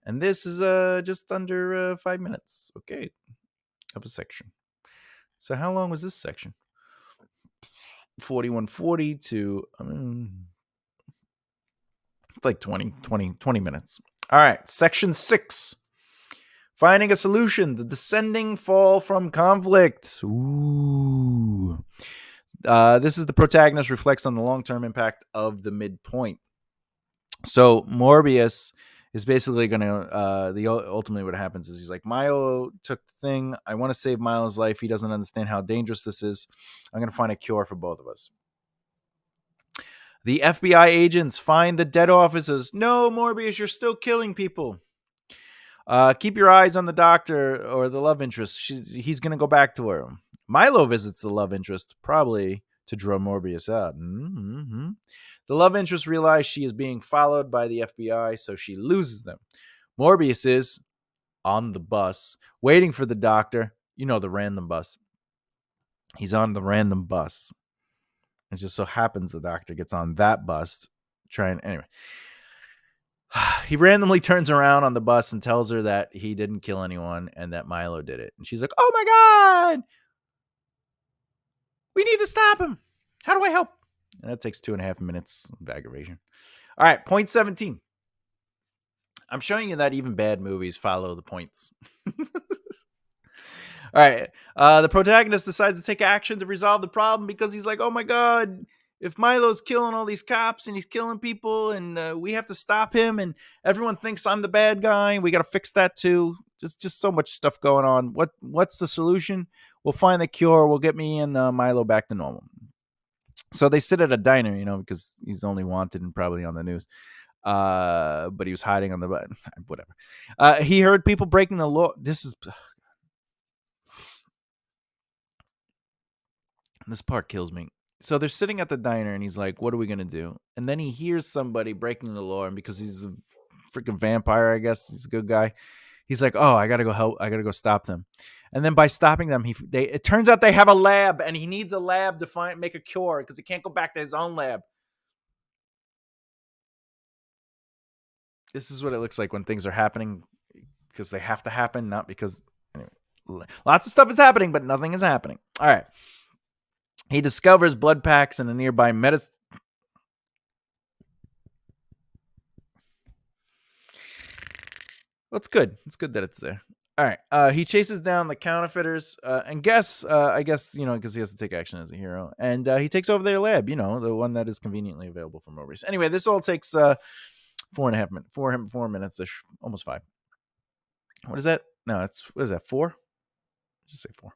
And this is just under 5 minutes, okay, of a section. So how long was this section? 4140 to it's like 20 minutes. All right, section 6. Finding a solution, the descending fall from conflict. Ooh. This is the protagonist reflects on the long-term impact of the midpoint. So Morbius is basically going to ultimately what happens is he's like, Milo took the thing. I want to save Milo's life. He doesn't understand how dangerous this is. I'm going to find a cure for both of us. The FBI agents find the dead officers. No, Morbius, you're still killing people. Keep your eyes on the doctor or the love interest. He's going to go back to her. Milo visits the love interest, probably to draw Morbius out. Mm-hmm. The love interest realizes she is being followed by the FBI, so she loses them. Morbius is on the bus, waiting for the doctor. You know, the random bus. He's on the random bus. It just so happens the doctor gets on that bus. Anyway. He randomly turns around on the bus and tells her that he didn't kill anyone and that Milo did it. And she's like, oh my God, we need to stop him. How do I help? And that takes 2.5 minutes of aggravation. All right, point 17. I'm showing you that even bad movies follow the points. All right. The protagonist decides to take action to resolve the problem because he's like, oh my God, if Milo's killing all these cops and he's killing people and we have to stop him and everyone thinks I'm the bad guy and we got to fix that too. Just so much stuff going on. What's the solution? We'll find the cure. We'll get me and Milo back to normal. So they sit at a diner, because he's only wanted and probably on the news. But he was hiding on the whatever. He heard people breaking the law. This part kills me. So they're sitting at the diner and he's like, what are we going to do? And then he hears somebody breaking the law. And because he's a freaking vampire, I guess he's a good guy. He's like, oh, I got to go help. I got to go stop them. And then by stopping them, it turns out they have a lab and he needs a lab to make a cure because he can't go back to his own lab. This is what it looks like when things are happening because they have to happen, not because anyway, lots of stuff is happening, but nothing is happening. All right. He discovers blood packs in a nearby medicine. Well, it's good. It's good that it's there. All right. He chases down the counterfeiters and I guess, because he has to take action as a hero. And he takes over their lab, the one that is conveniently available for Morbius. Anyway, this all takes 4.5 minutes, 4 minutes, almost 5. What is that? No, what is that, 4? Just say 4.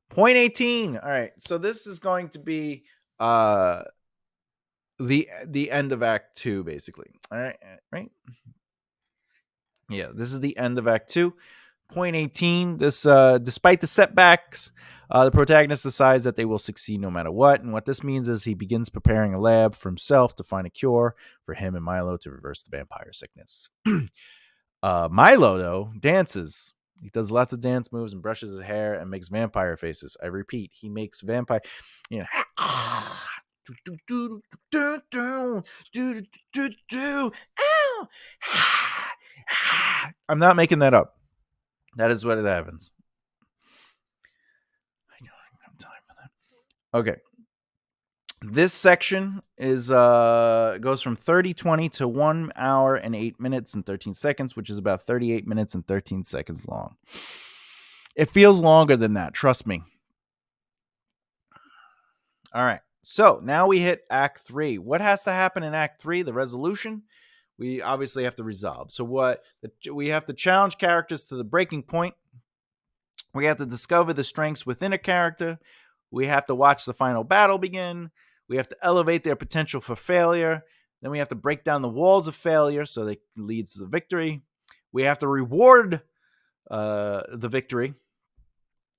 Point 18. All right. So this is going to be the end of Act 2, basically. All right. Right? Yeah, this is the end of Act 2. Point 18. This, despite the setbacks, the protagonist decides that they will succeed no matter what. And what this means is he begins preparing a lab for himself to find a cure for him and Milo to reverse the vampire sickness. Milo, though, dances. He does lots of dance moves and brushes his hair and makes vampire faces. I repeat, he makes vampire, I'm not making that up. That is what it happens. I don't have time for that. Okay. This section is goes from 30:20 to 1 hour and 8 minutes and 13 seconds, which is about 38 minutes and 13 seconds long. It feels longer than that, trust me. All right. So now we hit Act 3. What has to happen in Act 3? The resolution. We obviously have to resolve. So we have to challenge characters to the breaking point. We have to discover the strengths within a character. We have to watch the final battle begin. We have to elevate their potential for failure. Then we have to break down the walls of failure so that leads to the victory. We have to reward the victory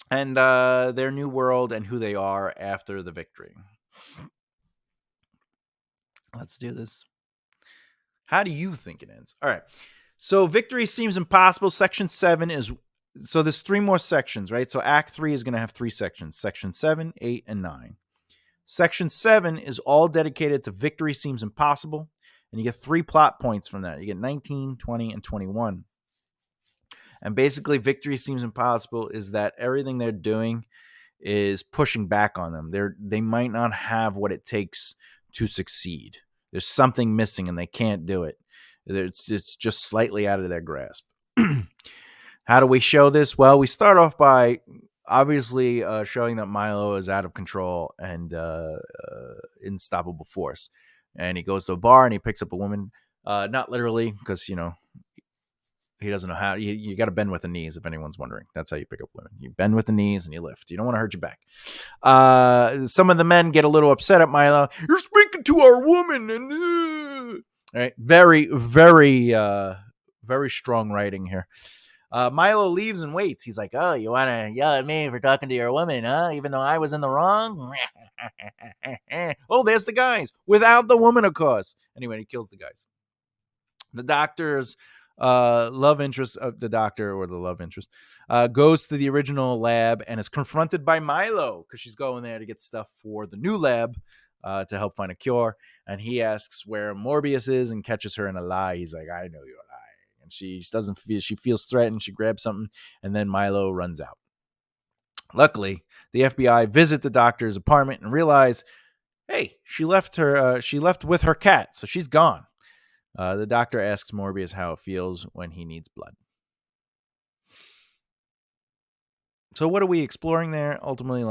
and their new world and who they are after the victory. Let's do this. How do you think it ends? All right. So victory seems impossible. Section 7 is... So there's 3 more sections, right? So Act 3 is going to have 3 sections. Section 7, 8, and 9. Section 7 is all dedicated to victory seems impossible. And you get 3 plot points from that. You get 19, 20, and 21. And basically, victory seems impossible is that everything they're doing is pushing back on them. They might not have what it takes to succeed. There's something missing and they can't do it. It's just slightly out of their grasp. How do we show this? Well, we start off by obviously showing that Milo is out of control and unstoppable force. And he goes to a bar and he picks up a woman, not literally, because he doesn't know how. You got to bend with the knees, if anyone's wondering. That's how you pick up women. You bend with the knees and you lift. You don't want to hurt your back. Some of the men get a little upset at Milo. You're speaking to our woman, and all right, very, very, very strong writing here. Milo leaves and waits. He's like, "Oh, you want to yell at me for talking to your woman, huh? Even though I was in the wrong." Oh, there's the guys without the woman, of course. Anyway, he kills the guys. The doctor's love interest of the doctor or the love interest goes to the original lab and is confronted by Milo because she's going there to get stuff for the new lab to help find a cure. And he asks where Morbius is and catches her in a lie. He's like, "I know you're lying." And she doesn't feel, she feels threatened. She grabs something and then Milo runs out. Luckily, the FBI visit the doctor's apartment and realize, hey, she left with her cat, so she's gone. The doctor asks Morbius how it feels when he needs blood. So what are we exploring there? Ultimately,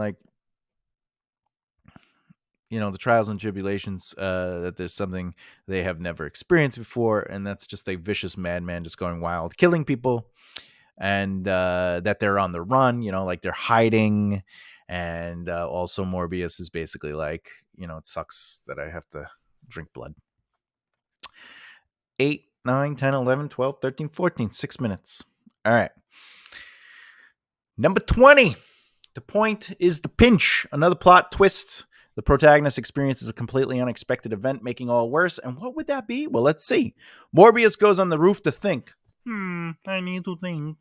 the trials and tribulations, that there's something they have never experienced before, and that's just a vicious madman just going wild, killing people, and that they're on the run, like they're hiding. And also Morbius is basically like, it sucks that I have to drink blood. 8, 9, 10, 11, 12, 13, 14, 6 minutes. All right. Number 20. The point is the pinch. Another plot twist. The protagonist experiences a completely unexpected event, making all worse. And what would that be? Well, let's see. Morbius goes on the roof to think. I need to think.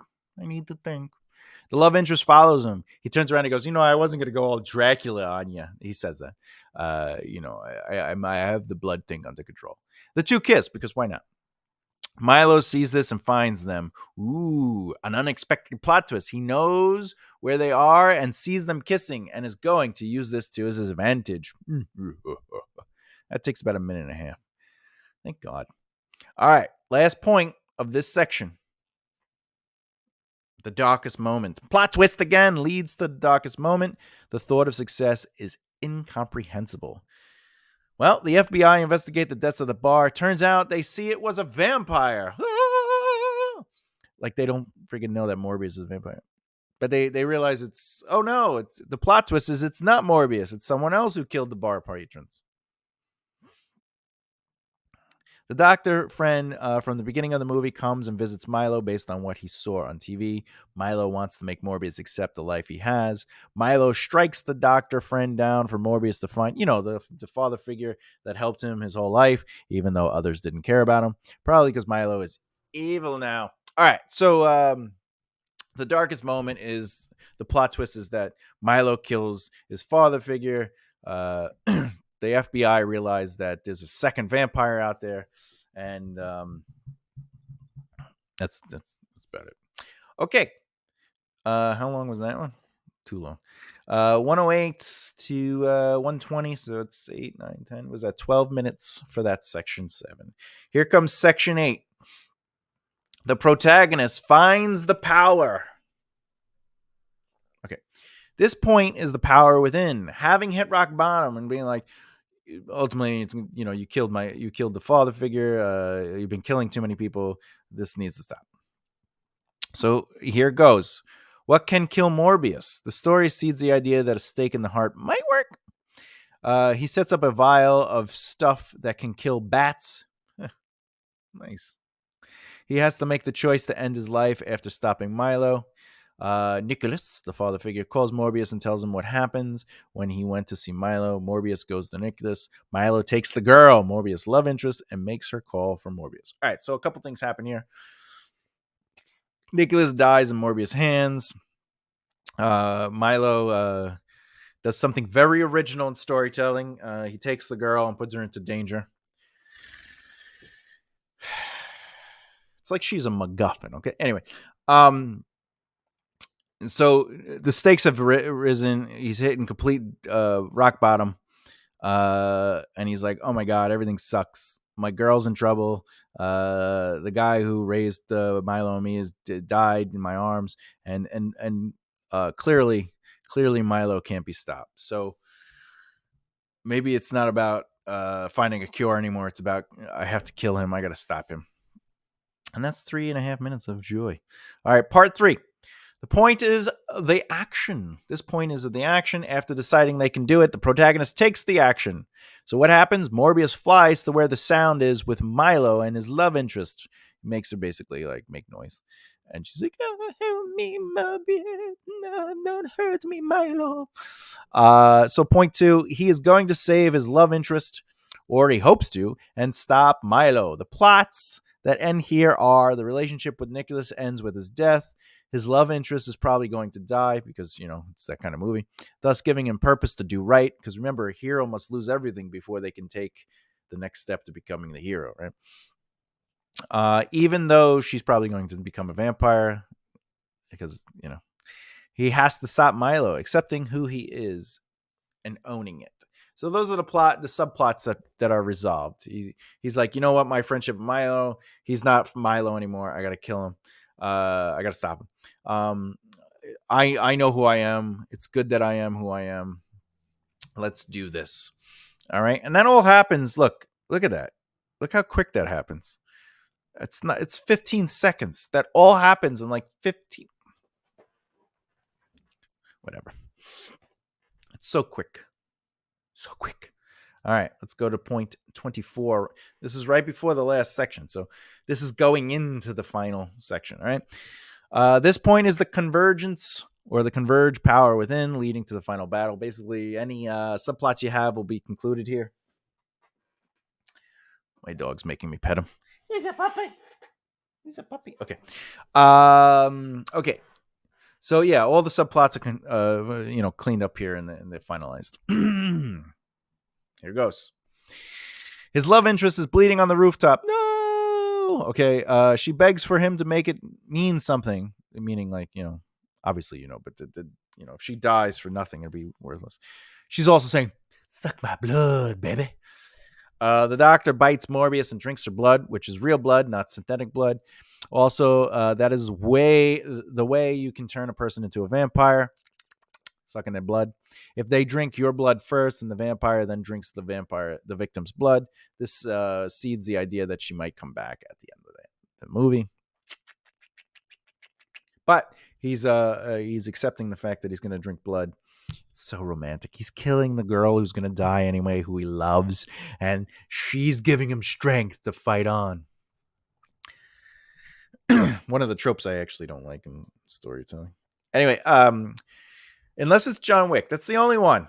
The love interest follows him. He turns around and goes, I wasn't going to go all Dracula on you. He says that. I have the blood thing under control. The two kiss, because why not? Milo sees this and finds them. Ooh, an unexpected plot twist. He knows where they are and sees them kissing and is going to use this to his advantage. That takes about a minute and a half. Thank God. All right, last point of this section. The darkest moment. Plot twist again leads to the darkest moment. The thought of success is incomprehensible. Well, the FBI investigate the deaths of the bar. Turns out they see it was a vampire. Like they don't freaking know that Morbius is a vampire. But they realize it's the plot twist is it's not Morbius. It's someone else who killed the bar patrons. The doctor friend from the beginning of the movie comes and visits Milo based on what he saw on TV. Milo wants to make Morbius accept the life he has. Milo strikes the doctor friend down for Morbius to find, the father figure that helped him his whole life, even though others didn't care about him. Probably because Milo is evil now. All right, so the darkest moment is the plot twist is that Milo kills his father figure. The FBI realized that there's a second vampire out there, and that's about it. Okay, how long was that one? Too long. 108 to 120, so it's 8, 9, 10. Was that 12 minutes for that section 7? Here comes section 8. The protagonist finds the power. Okay, this point is the power within, having hit rock bottom and being like, ultimately, it's, you killed the father figure. You've been killing too many people. This needs to stop. So here goes. What can kill Morbius? The story seeds the idea that a stake in the heart might work. He sets up a vial of stuff that can kill bats. Nice. He has to make the choice to end his life after stopping Milo. Nicholas, the father figure, calls Morbius and tells him what happens when he went to see Milo. Morbius goes to Nicholas. Milo takes the girl, Morbius' love interest, and makes her call for Morbius. All right, so a couple things happen here. Nicholas dies in Morbius' hands. Milo does something very original in storytelling. He takes the girl and puts her into danger. It's like she's a MacGuffin, okay? Anyway, so the stakes have risen. He's hitting complete rock bottom. And he's like, oh my God, everything sucks. My girl's in trouble. The guy who raised Milo and me died in my arms. And clearly Milo can't be stopped. So maybe it's not about finding a cure anymore. It's about I have to kill him. I got to stop him. And that's 3.5 minutes of joy. All right, part 3. The point is the action. This point is the action. After deciding they can do it, the protagonist takes the action. So what happens? Morbius flies to where the sound is with Milo and his love interest. He makes her basically like make noise. And she's like, oh, help me, Morbius. No, don't hurt me, Milo. So point 2, he is going to save his love interest, or he hopes to, and stop Milo. The plots that end here are the relationship with Nicholas ends with his death. His love interest is probably going to die because, it's that kind of movie, thus giving him purpose to do right. Because remember, a hero must lose everything before they can take the next step to becoming the hero, right? Even though she's probably going to become a vampire because, he has to stop Milo, accepting who he is and owning it. So those are the subplots that are resolved. He's like, you know what, my friendship with Milo, he's not Milo anymore. I got to kill him. I got to stop him. I know who I am. It's good that I am who I am. Let's do this. All right. And that all happens. Look at that. Look how quick that happens. It's 15 seconds. That all happens in like 15. Whatever. It's so quick. So quick. All right, let's go to point 24. This is right before the last section. So this is going into the final section. All right. This point is the convergence or the converge power within leading to the final battle. Basically, any subplots you have will be concluded here. My dog's making me pet him. He's a puppy. He's a puppy. Okay. Okay. So yeah, all the subplots are cleaned up here and they're finalized. Here goes. His love interest is bleeding on the rooftop. No. Okay. She begs for him to make it mean something, meaning like obviously but if she dies for nothing, it'd be worthless. She's also saying, "Suck my blood, baby." The doctor bites Morbius and drinks her blood, which is real blood, not synthetic blood. Also, that is the way you can turn a person into a vampire, sucking their blood. If they drink your blood first and the vampire then drinks the victim's blood, this seeds the idea that she might come back at the end of the movie. But he's accepting the fact that he's going to drink blood. It's so romantic. He's killing the girl who's going to die anyway, who he loves, and she's giving him strength to fight on. One of the tropes I actually don't like in storytelling. Anyway, unless it's John Wick. That's the only one.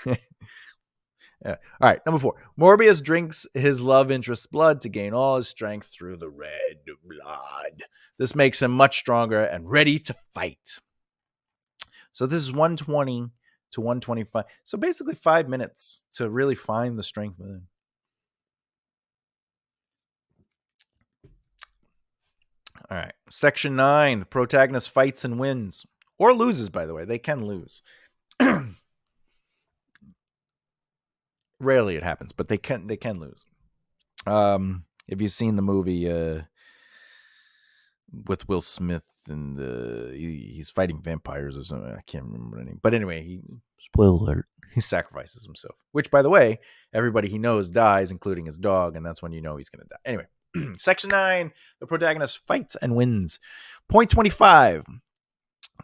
Yeah. All right, number 4. Morbius drinks his love interest's blood to gain all his strength through the red blood. This makes him much stronger and ready to fight. So this is 120 to 125. So basically 5 minutes to really find the strength within. All right. Section 9. The protagonist fights and wins. Or loses, by the way. They can lose. Rarely it happens, but they can lose. If you've seen the movie with Will Smith and he's fighting vampires or something, I can't remember the name. But anyway, spoiler alert, he sacrifices himself. Which, by the way, everybody he knows dies, including his dog, and that's when you know he's going to die. Anyway, Section 9, the protagonist fights and wins. Point 25,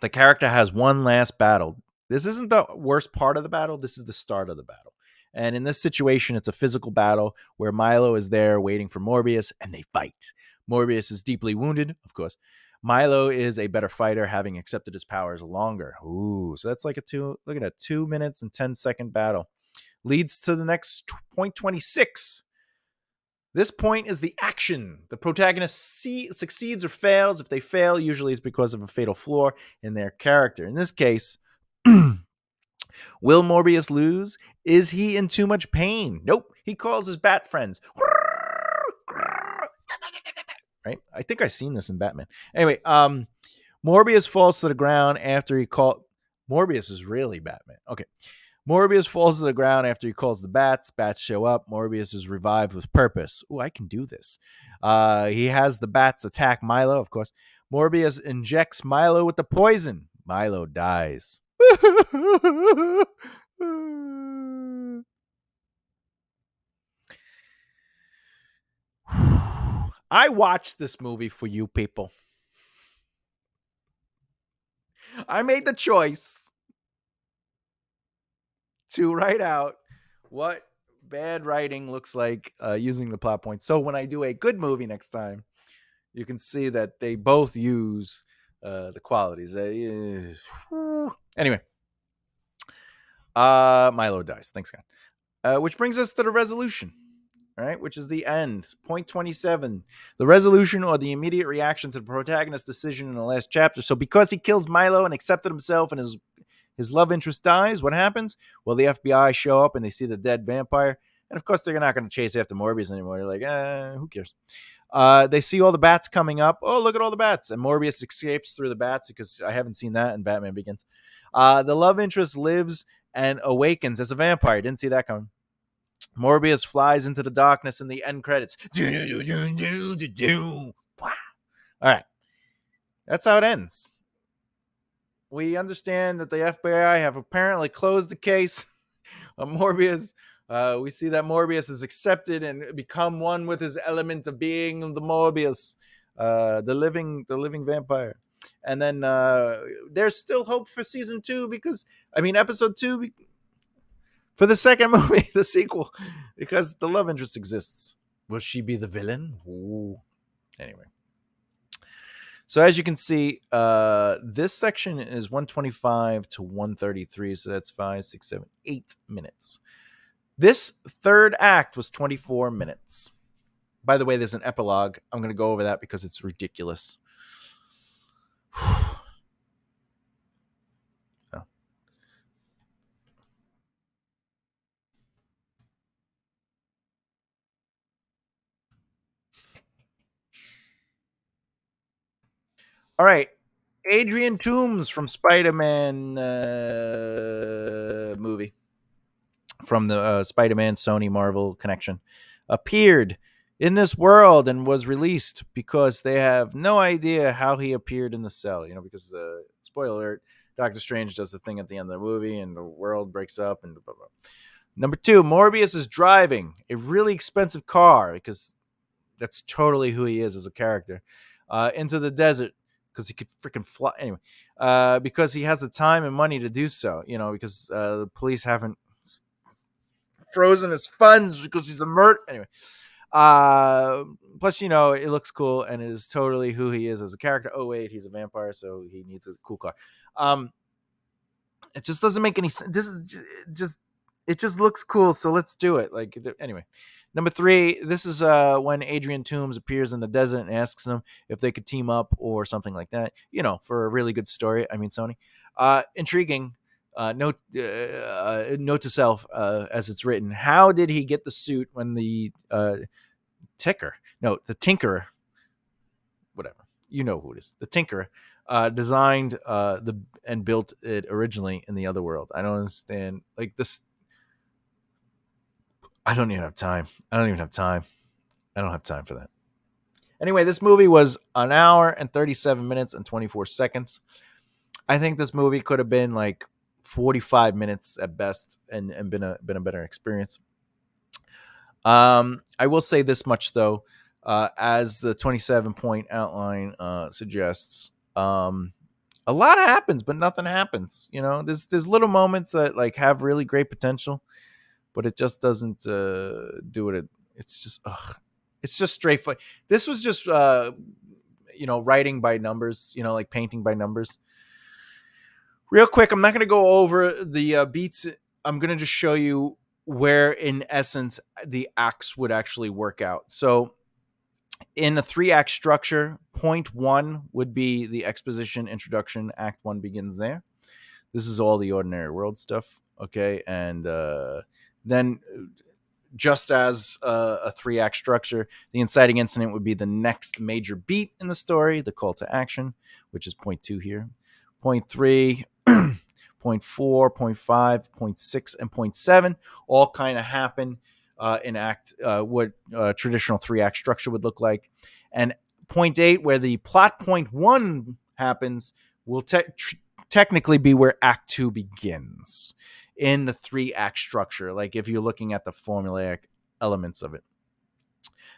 the character has one last battle. This isn't the worst part of the battle. This is the start of the battle. And in this situation, it's a physical battle where Milo is there waiting for Morbius, and they fight. Morbius is deeply wounded, of course. Milo is a better fighter, having accepted his powers longer. Ooh, so that's like look at that, 2 minutes and 10-second battle. Leads to the next point 26. This point is the action. The protagonist succeeds or fails. If they fail, usually it's because of a fatal flaw in their character. In this case, will Morbius lose? Is he in too much pain? Nope. He calls his bat friends. Right? I think I've seen this in Batman. Anyway, Morbius falls to the ground after he called. Morbius is really Batman. Okay. Morbius falls to the ground after he calls the bats. Bats show up. Morbius is revived with purpose. Ooh, I can do this. He has the bats attack Milo, of course. Morbius injects Milo with the poison. Milo dies. I watched this movie for you people. I made the choice to write out what bad writing looks like using the plot points. So when I do a good movie next time, you can see that they both use the qualities. Anyway, Milo dies. Thanks, God. Which brings us to the resolution, right? Which is the end. Point 27. The resolution or the immediate reaction to the protagonist's decision in the last chapter. So because he kills Milo and accepted himself and his love interest dies, what happens? Well, the FBI show up and they see the dead vampire. And of course, they're not going to chase after Morbius anymore. They're like, who cares? They see all the bats coming up. Oh, look at all the bats. And Morbius escapes through the bats because I haven't seen that in Batman Begins. The love interest lives and awakens as a vampire. Didn't see that coming. Morbius flies into the darkness in the end credits. All right. That's how it ends. We understand that the FBI have apparently closed the case on Morbius. We see that Morbius is accepted and become one with his element of being the Morbius, the living vampire. And then there's still hope for season 2 because episode 2 for the second movie, the sequel, because the love interest exists. Will she be the villain? Ooh. Anyway. So as you can see, this section is 125 to 133. So that's 5, 6, 7, 8 minutes. This third act was 24 minutes. By the way, there's an epilogue. I'm going to go over that because it's ridiculous. Oh. All right. Adrian Toomes from Spider-Man movie. From the Spider-Man Sony Marvel connection. Appeared in this world and was released because they have no idea how he appeared in the cell. Because spoiler alert, Doctor Strange does the thing at the end of the movie and the world breaks up and blah, blah. Number 2, Morbius is driving a really expensive car because that's totally who he is as a character into the desert because he could freaking fly. Anyway, because he has the time and money to do so, because the police haven't frozen his funds because he's a murderer. Anyway, plus, it looks cool and it is totally who he is as a character. Oh, wait, he's a vampire, so he needs a cool car. It just doesn't make any sense. This is just, it just looks cool, so let's do it. Anyway. Number 3, this is when Adrian Toomes appears in the desert and asks them if they could team up or something like that, for a really good story. Sony. Intriguing. Note to self, as it's written. How did he get the suit when the Tinkerer, whatever, who it is, the Tinkerer, designed and built it originally in the other world? I don't understand. This, I don't even have time. I don't have time for that. Anyway, this movie was an hour and 37 minutes and 24 seconds. I think this movie could have been 45 minutes at best and been a better experience. I will say this much though, as the 27-point outline suggests, a lot happens, but nothing happens. There's little moments that have really great potential, but it just doesn't do it. It's just straightforward. This was just writing by numbers, painting by numbers. Real quick, I'm not going to go over the beats. I'm going to just show you where, in essence, the acts would actually work out. So in a 3-act structure, point 1 would be the exposition introduction. Act 1 begins there. This is all the ordinary world stuff. Okay. And then just as a 3-act structure, the inciting incident would be the next major beat in the story, the call to action, which is point 2 here. Point 3 point 4, point 5, point 6, and point 7 all kind of happen in act what traditional 3-act structure would look like. And point 8, where the plot point 1 happens, will technically be where act 2 begins in the 3-act structure, like if you're looking at the formulaic elements of it.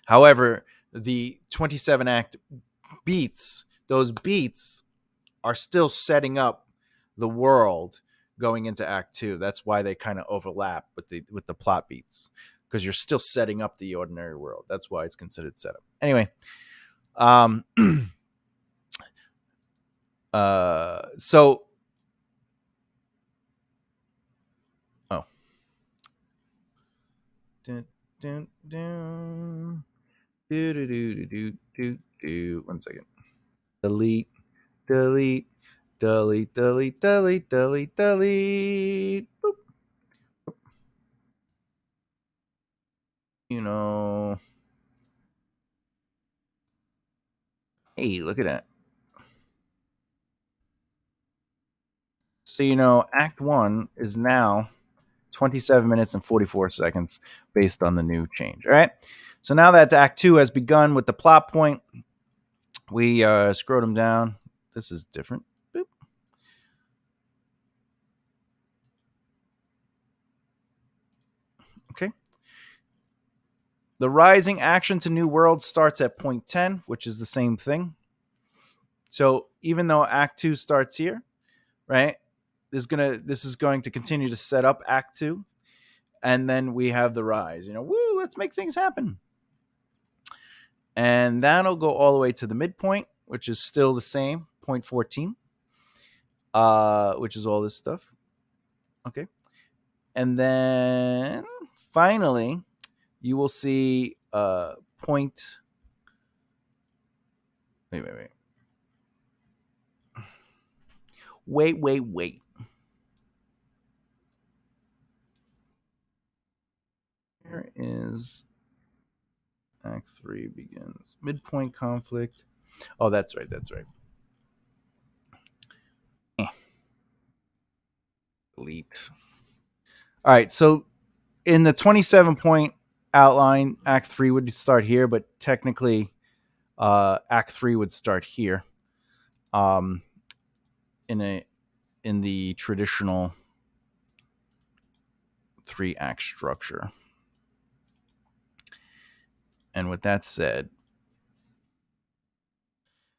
However, the 27-act beats, those beats are still setting up the world going into act 2. That's why they kind of overlap with the plot beats, because you're still setting up the ordinary world. That's why it's considered setup. Anyway, so dun, dun, dun. One second. Delete, delete, delete, delete, delete, delete, delete. Boop. You know. Hey, look at that. So, Act 1 is now 27 minutes and 44 seconds based on the new change. All right. So now that Act 2 has begun with the plot point, we scrolled them down. This is different. Boop. Okay. The rising action to new world starts at point 10, which is the same thing. So even though Act 2 starts here, right, this is going to continue to set up Act 2. And then we have the rise. Woo, let's make things happen. And that'll go all the way to the midpoint, which is still the same, point 14, which is all this stuff. Okay. And then finally, you will see point. Wait. Here is Act 3 begins. Midpoint conflict. Oh, that's right. Delete. All right, so in the 27-point outline, Act 3 would start here, but technically Act 3 would start here. In the traditional 3-act structure. And with that said,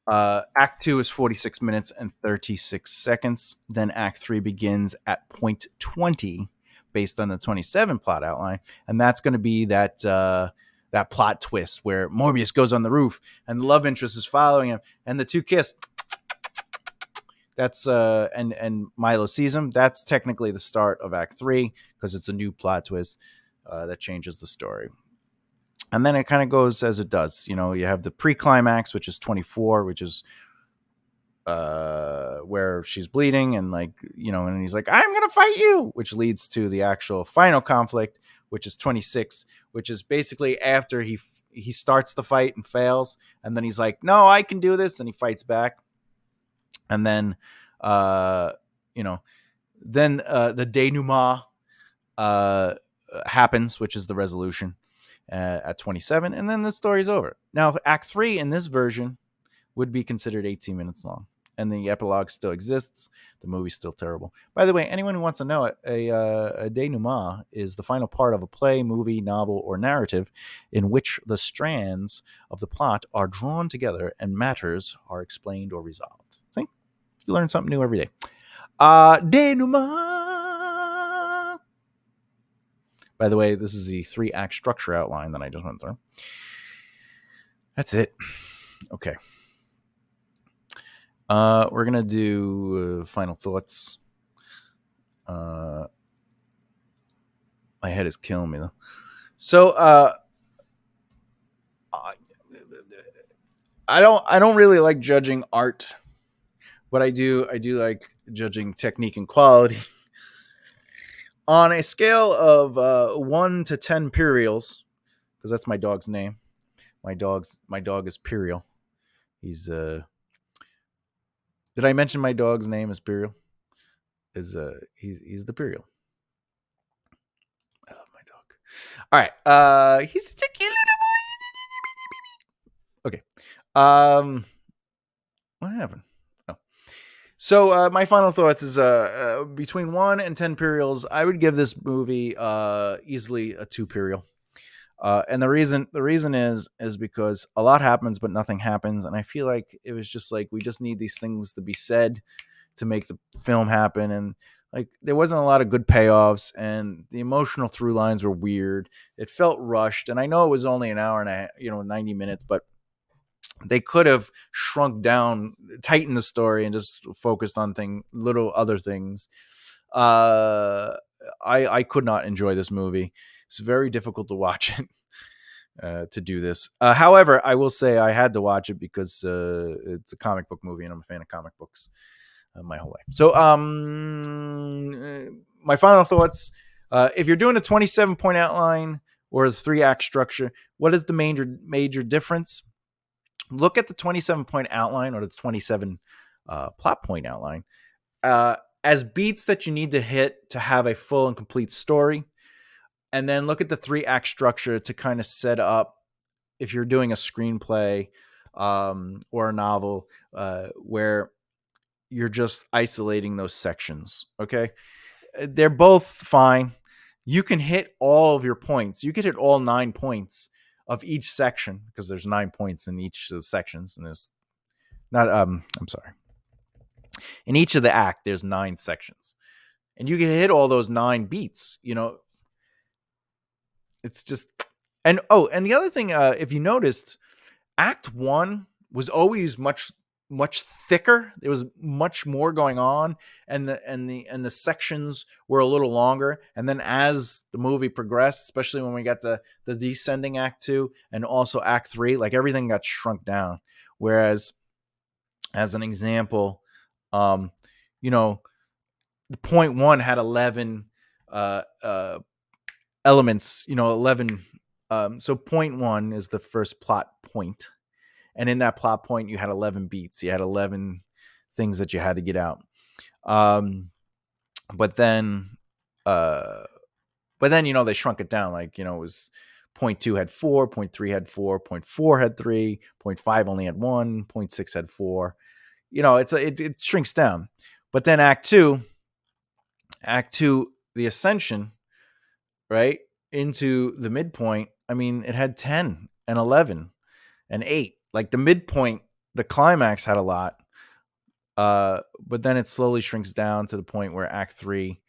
Act 2 is 46 minutes and 36 seconds. Then Act 3 begins at point 20 based on the 27 plot outline. And that's going to be that plot twist where Morbius goes on the roof and the love interest is following him and the two kiss. That's and Milo sees him. That's technically the start of Act 3 because it's a new plot twist that changes the story. And then it kind of goes as it does. You have the pre-climax, which is 24, which is where she's bleeding and and he's like, I'm going to fight you, which leads to the actual final conflict, which is 26, which is basically after he starts the fight and fails. And then he's like, no, I can do this. And he fights back. And then, then the denouement happens, which is the resolution at 27, and then the story's over. Now, Act 3 in this version would be considered 18 minutes long, and the epilogue still exists. The movie's still terrible. By the way, anyone who wants to know it, a denouement is the final part of a play, movie, novel, or narrative in which the strands of the plot are drawn together and matters are explained or resolved. See? You learn something new every day. Denouement. By the way, this is the 3-act structure outline that I just went through. That's it. Okay. We're going to do final thoughts. My head is killing me, though. So, I don't really like judging art, but I do like judging technique and quality. On a scale of 1 to 10 Pirials, because that's my dog's name. My dog is Pirial. He's Did I mention my dog's name is Pirial? is he's the Imperial. I love my dog. All right. He's a cute little boy. Okay. What happened? Oh. So my final thoughts is between 1 and 10 Imperials, I would give this movie easily a 2 Imperial. And the reason is because a lot happens, but nothing happens. And I feel like it was just like, we just need these things to be said to make the film happen. And like, there wasn't a lot of good payoffs, and the emotional through lines were weird. It felt rushed. And I know it was only an hour and a 90 minutes, but they could have shrunk down, tightened the story, and just focused on little other things. I could not enjoy this movie. It's very difficult to watch it. To do this. However, I will say I had to watch it because it's a comic book movie, and I'm a fan of comic books my whole life. So, my final thoughts: if you're doing a 27-point outline or a 3-act structure, what is the major difference? Look at the 27-point outline or the 27 plot point outline as beats that you need to hit to have a full and complete story. And then look at the 3-act structure to kind of set up, if you're doing a screenplay or a novel where you're just isolating those sections. Okay. They're both fine. You can hit all of your points. You could hit all 9 points of each section, because there's 9 points in each of the sections. And there's not, I'm sorry. In each of the act, there's 9 sections. And you can hit all those 9 beats, It's just, and the other thing, if you noticed, Act 1 was always much thicker. There was much more going on, and the sections were a little longer. And then as the movie progressed, especially when we got the descending Act 2 and also Act 3, like, everything got shrunk down. Whereas, as an example, the point 1 had 11 elements, 11. So point 1 is the first plot point. And in that plot point, you had 11 beats. You had 11 things that you had to get out. But then, they shrunk it down. Like, it was point 2 had 4, point 3 had 4, point 4 had 3, point 5 only had 1, point 6 had 4. It shrinks down. But then Act 2, the ascension, right, into the midpoint, I mean, it had 10 and 11 and 8. Like, the midpoint, the climax had a lot, but then it slowly shrinks down to the point where Act 3,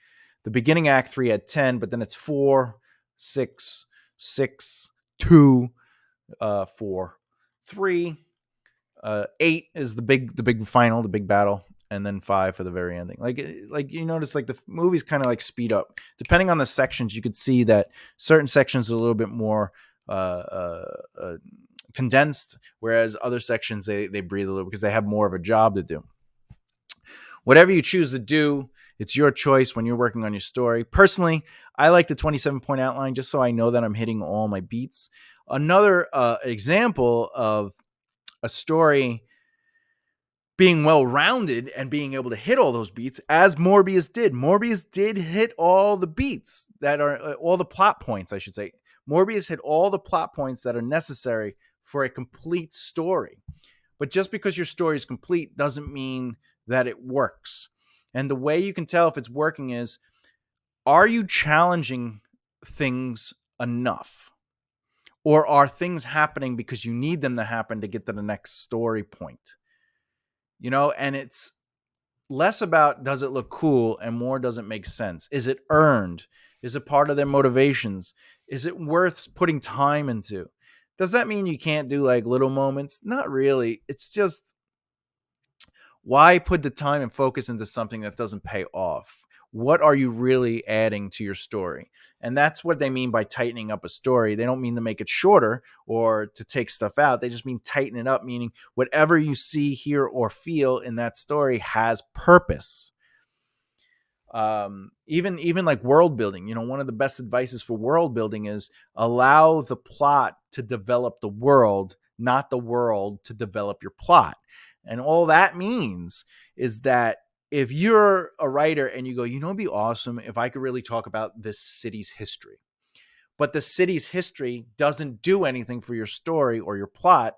the beginning Act 3 had 10, but then it's 4, 6, 6, 2, 4, 3, 8 is the big final, the big battle, and then 5 for the very ending. Like you notice, like, the movies kind of like speed up depending on the sections. You could see that certain sections are a little bit more condensed, whereas other sections they breathe a little because they have more of a job to do. Whatever you choose to do, it's your choice when you're working on your story. Personally, I like the 27-point outline just so I know that I'm hitting all my beats. Another example of a story being well-rounded and being able to hit all those beats, as Morbius did. Morbius did hit all the beats that are all the plot points, I should say. Morbius hit all the plot points that are necessary for a complete story. But just because your story is complete doesn't mean that it works. And the way you can tell if it's working is, are you challenging things enough? Or are things happening because you need them to happen to get to the next story point? And it's less about, does it look cool, and more, does it make sense? Is it earned? Is it part of their motivations? Is it worth putting time into? Does that mean you can't do like little moments? Not really. It's just, why put the time and focus into something that doesn't pay off? What are you really adding to your story? And that's what they mean by tightening up a story. They don't mean to make it shorter or to take stuff out. They just mean tighten it up, meaning whatever you see, hear, or feel in that story has purpose. Even like world building, one of the best advices for world building is allow the plot to develop the world, not the world to develop your plot. And all that means is that if you're a writer and you go, it'd be awesome if I could really talk about this city's history, but the city's history doesn't do anything for your story or your plot,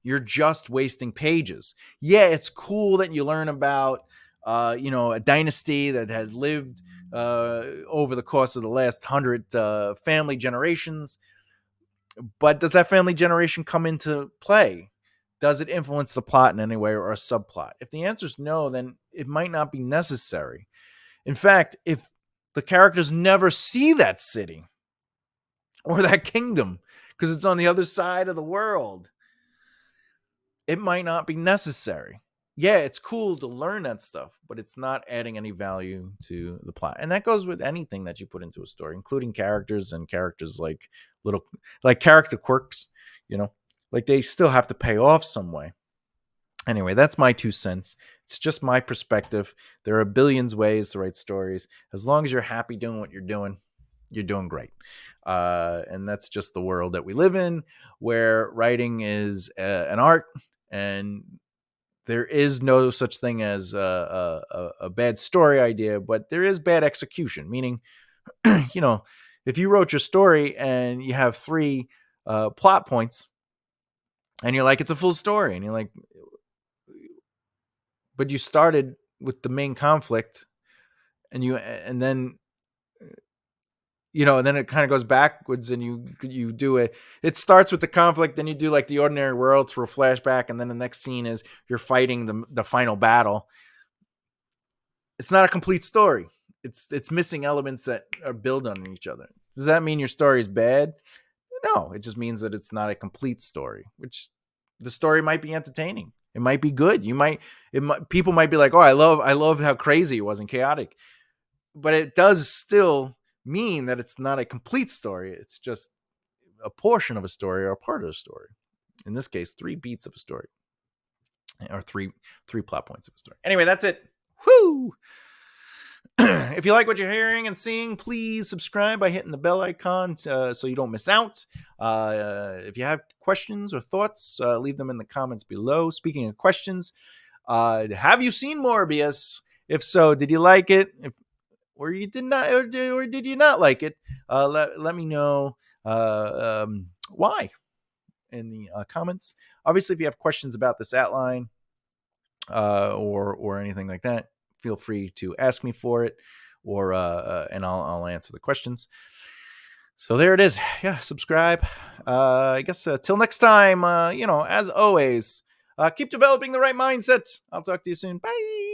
you're just wasting pages. Yeah, it's cool that you learn about, a dynasty that has lived over the course of the last 100 family generations. But does that family generation come into play? Does it influence the plot in any way or a subplot? If the answer is no, then it might not be necessary. In fact, if the characters never see that city or that kingdom because it's on the other side of the world, it might not be necessary. Yeah, it's cool to learn that stuff, but it's not adding any value to the plot. And that goes with anything that you put into a story, including characters and characters like character quirks, like they still have to pay off some way. Anyway, that's my 2 cents. It's just my perspective. There are billions ways to write stories. As long as you're happy doing what you're doing great. And that's just the world that we live in, where writing is an art, and there is no such thing as a bad story idea, but there is bad execution. Meaning, if you wrote your story and you have 3 plot points, and you're like, it's a full story, and you're like, but you started with the main conflict, and then and then it kind of goes backwards, and you do it. It starts with the conflict, then you do like the ordinary world through a flashback, and then the next scene is you're fighting the final battle. It's not a complete story. It's missing elements that are built on each other. Does that mean your story is bad? No, it just means that it's not a complete story. Which the story might be entertaining. It might be good. People might be like, oh, I love how crazy it was and chaotic, but it does still mean that it's not a complete story. It's just a portion of a story or a part of a story. In this case, 3 beats of a story, or three plot points of a story. Anyway, that's it. Whoo! If you like what you're hearing and seeing, please subscribe by hitting the bell icon so you don't miss out. If you have questions or thoughts, leave them in the comments below. Speaking of questions, have you seen Morbius? If so, did you like it? Or you did not, or did you not like it? Let me know why in the comments. Obviously, if you have questions about this outline or anything like that, feel free to ask me for it, or and I'll answer the questions. So there it is. Yeah, subscribe. I guess till next time. As always, keep developing the right mindset. I'll talk to you soon. Bye.